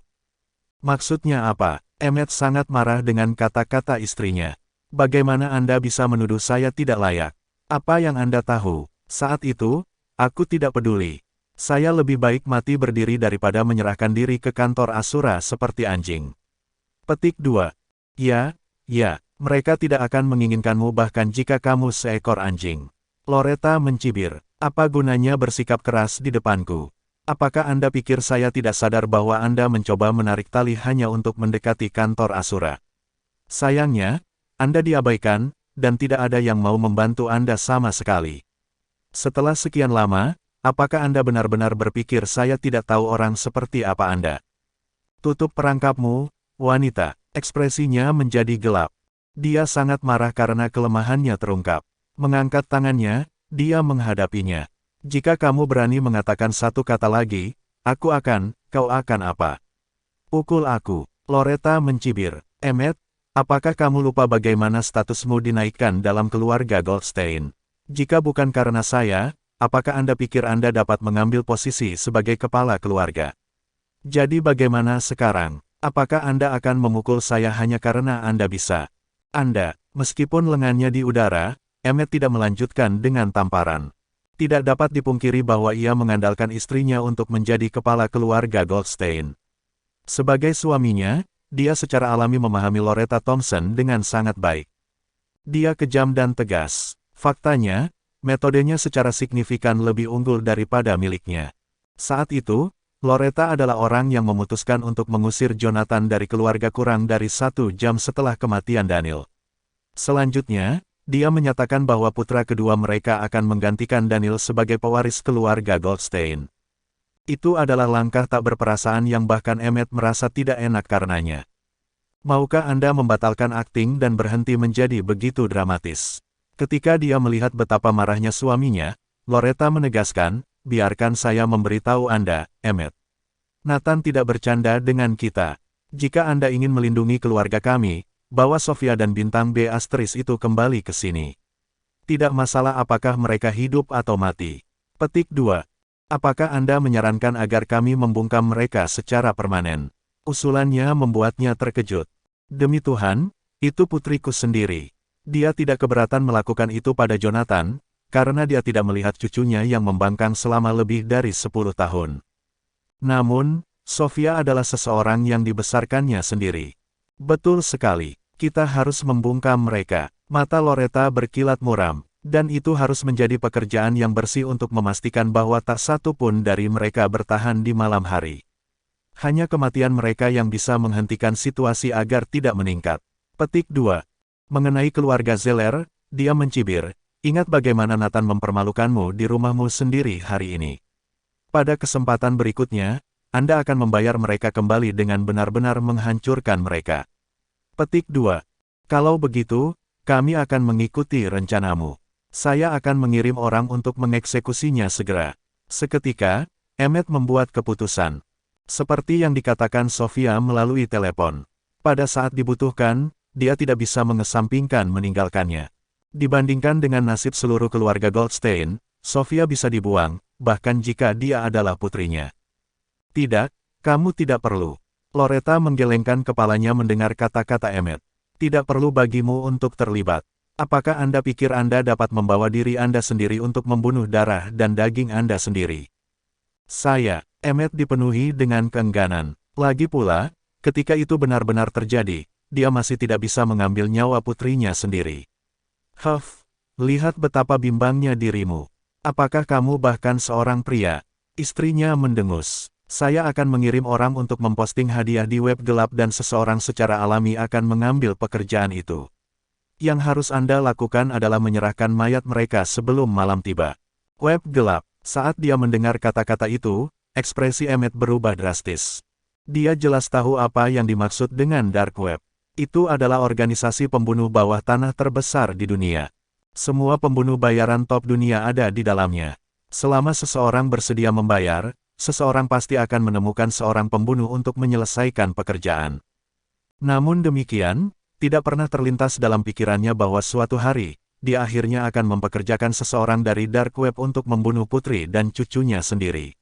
Maksudnya apa? Emmet sangat marah dengan kata-kata istrinya. Bagaimana Anda bisa menuduh saya tidak layak? Apa yang Anda tahu? Saat itu, aku tidak peduli. Saya lebih baik mati berdiri daripada menyerahkan diri ke kantor Asura seperti anjing. Petik 2. Ya, mereka tidak akan menginginkanmu bahkan jika kamu seekor anjing. Loretta mencibir. Apa gunanya bersikap keras di depanku? Apakah Anda pikir saya tidak sadar bahwa Anda mencoba menarik tali hanya untuk mendekati kantor Asura? Sayangnya, Anda diabaikan, dan tidak ada yang mau membantu Anda sama sekali. Setelah sekian lama, apakah Anda benar-benar berpikir saya tidak tahu orang seperti apa Anda? Tutup perangkapmu, wanita. Ekspresinya menjadi gelap. Dia sangat marah karena kelemahannya terungkap. Mengangkat tangannya, dia menghadapinya. Jika kamu berani mengatakan satu kata lagi, kau akan apa? Pukul aku. Loretta mencibir. Emmet, apakah kamu lupa bagaimana statusmu dinaikkan dalam keluarga Goldstein? Jika bukan karena saya, apakah Anda pikir Anda dapat mengambil posisi sebagai kepala keluarga? Jadi bagaimana sekarang? Apakah Anda akan memukul saya hanya karena Anda bisa? Anda, meskipun lengannya di udara, Emmet tidak melanjutkan dengan tamparan. Tidak dapat dipungkiri bahwa ia mengandalkan istrinya untuk menjadi kepala keluarga Goldstein. Sebagai suaminya, dia secara alami memahami Loretta Thompson dengan sangat baik. Dia kejam dan tegas. Faktanya, metodenya secara signifikan lebih unggul daripada miliknya. Saat itu, Loretta adalah orang yang memutuskan untuk mengusir Jonathan dari keluarga kurang dari 1 jam setelah kematian Daniel. Selanjutnya, dia menyatakan bahwa putra kedua mereka akan menggantikan Daniel sebagai pewaris keluarga Goldstein. Itu adalah langkah tak berperasaan yang bahkan Emmet merasa tidak enak karenanya. Maukah Anda membatalkan akting dan berhenti menjadi begitu dramatis? Ketika dia melihat betapa marahnya suaminya, Loretta menegaskan, biarkan saya memberitahu Anda, Emmet. Nathan tidak bercanda dengan kita. Jika Anda ingin melindungi keluarga kami, bawa Sofia dan bintang B Astris itu kembali ke sini. Tidak masalah apakah mereka hidup atau mati. Petik 2. Apakah Anda menyarankan agar kami membungkam mereka secara permanen? Usulannya membuatnya terkejut. Demi Tuhan, itu putriku sendiri. Dia tidak keberatan melakukan itu pada Jonathan, karena dia tidak melihat cucunya yang membangkang selama lebih dari 10 tahun. Namun, Sofia adalah seseorang yang dibesarkannya sendiri. Betul sekali, kita harus membungkam mereka. Mata Loretta berkilat muram, dan itu harus menjadi pekerjaan yang bersih untuk memastikan bahwa tak satu pun dari mereka bertahan di malam hari. Hanya kematian mereka yang bisa menghentikan situasi agar tidak meningkat. Petik 2. Mengenai keluarga Zeller, dia mencibir, ingat bagaimana Nathan mempermalukanmu di rumahmu sendiri hari ini. Pada kesempatan berikutnya, Anda akan membayar mereka kembali dengan benar-benar menghancurkan mereka. Petik 2. Kalau begitu, kami akan mengikuti rencanamu. Saya akan mengirim orang untuk mengeksekusinya segera. Seketika, Emmett membuat keputusan. Seperti yang dikatakan Sofia melalui telepon. Pada saat dibutuhkan, dia tidak bisa mengesampingkan meninggalkannya. Dibandingkan dengan nasib seluruh keluarga Goldstein, Sofia bisa dibuang, bahkan jika dia adalah putrinya. Tidak, kamu tidak perlu. Loretta menggelengkan kepalanya mendengar kata-kata Emmett. Tidak perlu bagimu untuk terlibat. Apakah Anda pikir Anda dapat membawa diri Anda sendiri untuk membunuh darah dan daging Anda sendiri? Emmett dipenuhi dengan keengganan. Lagi pula, ketika itu benar-benar terjadi, dia masih tidak bisa mengambil nyawa putrinya sendiri. Lihat betapa bimbangnya dirimu. Apakah kamu bahkan seorang pria? Istrinya mendengus. Saya akan mengirim orang untuk memposting hadiah di web gelap dan seseorang secara alami akan mengambil pekerjaan itu. Yang harus Anda lakukan adalah menyerahkan mayat mereka sebelum malam tiba. Web gelap. Saat dia mendengar kata-kata itu, ekspresi Emmett berubah drastis. Dia jelas tahu apa yang dimaksud dengan dark web. Itu adalah organisasi pembunuh bawah tanah terbesar di dunia. Semua pembunuh bayaran top dunia ada di dalamnya. Selama seseorang bersedia membayar, seseorang pasti akan menemukan seorang pembunuh untuk menyelesaikan pekerjaan. Namun demikian, tidak pernah terlintas dalam pikirannya bahwa suatu hari, dia akhirnya akan mempekerjakan seseorang dari dark web untuk membunuh putri dan cucunya sendiri.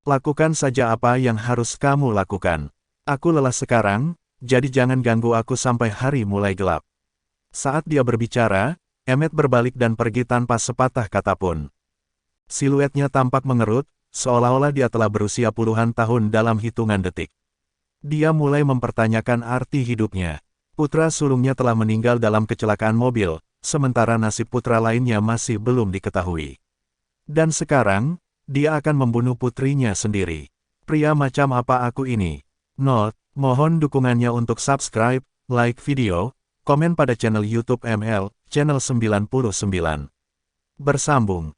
Lakukan saja apa yang harus kamu lakukan. Aku lelah sekarang, jadi jangan ganggu aku sampai hari mulai gelap. Saat dia berbicara, Emmett berbalik dan pergi tanpa sepatah kata pun. Siluetnya tampak mengerut, seolah-olah dia telah berusia puluhan tahun dalam hitungan detik. Dia mulai mempertanyakan arti hidupnya. Putra sulungnya telah meninggal dalam kecelakaan mobil, sementara nasib putra lainnya masih belum diketahui. Dan sekarang, dia akan membunuh putrinya sendiri. Pria macam apa aku ini? Note, mohon dukungannya untuk subscribe, like video, komen pada channel YouTube ML, channel 99. Bersambung.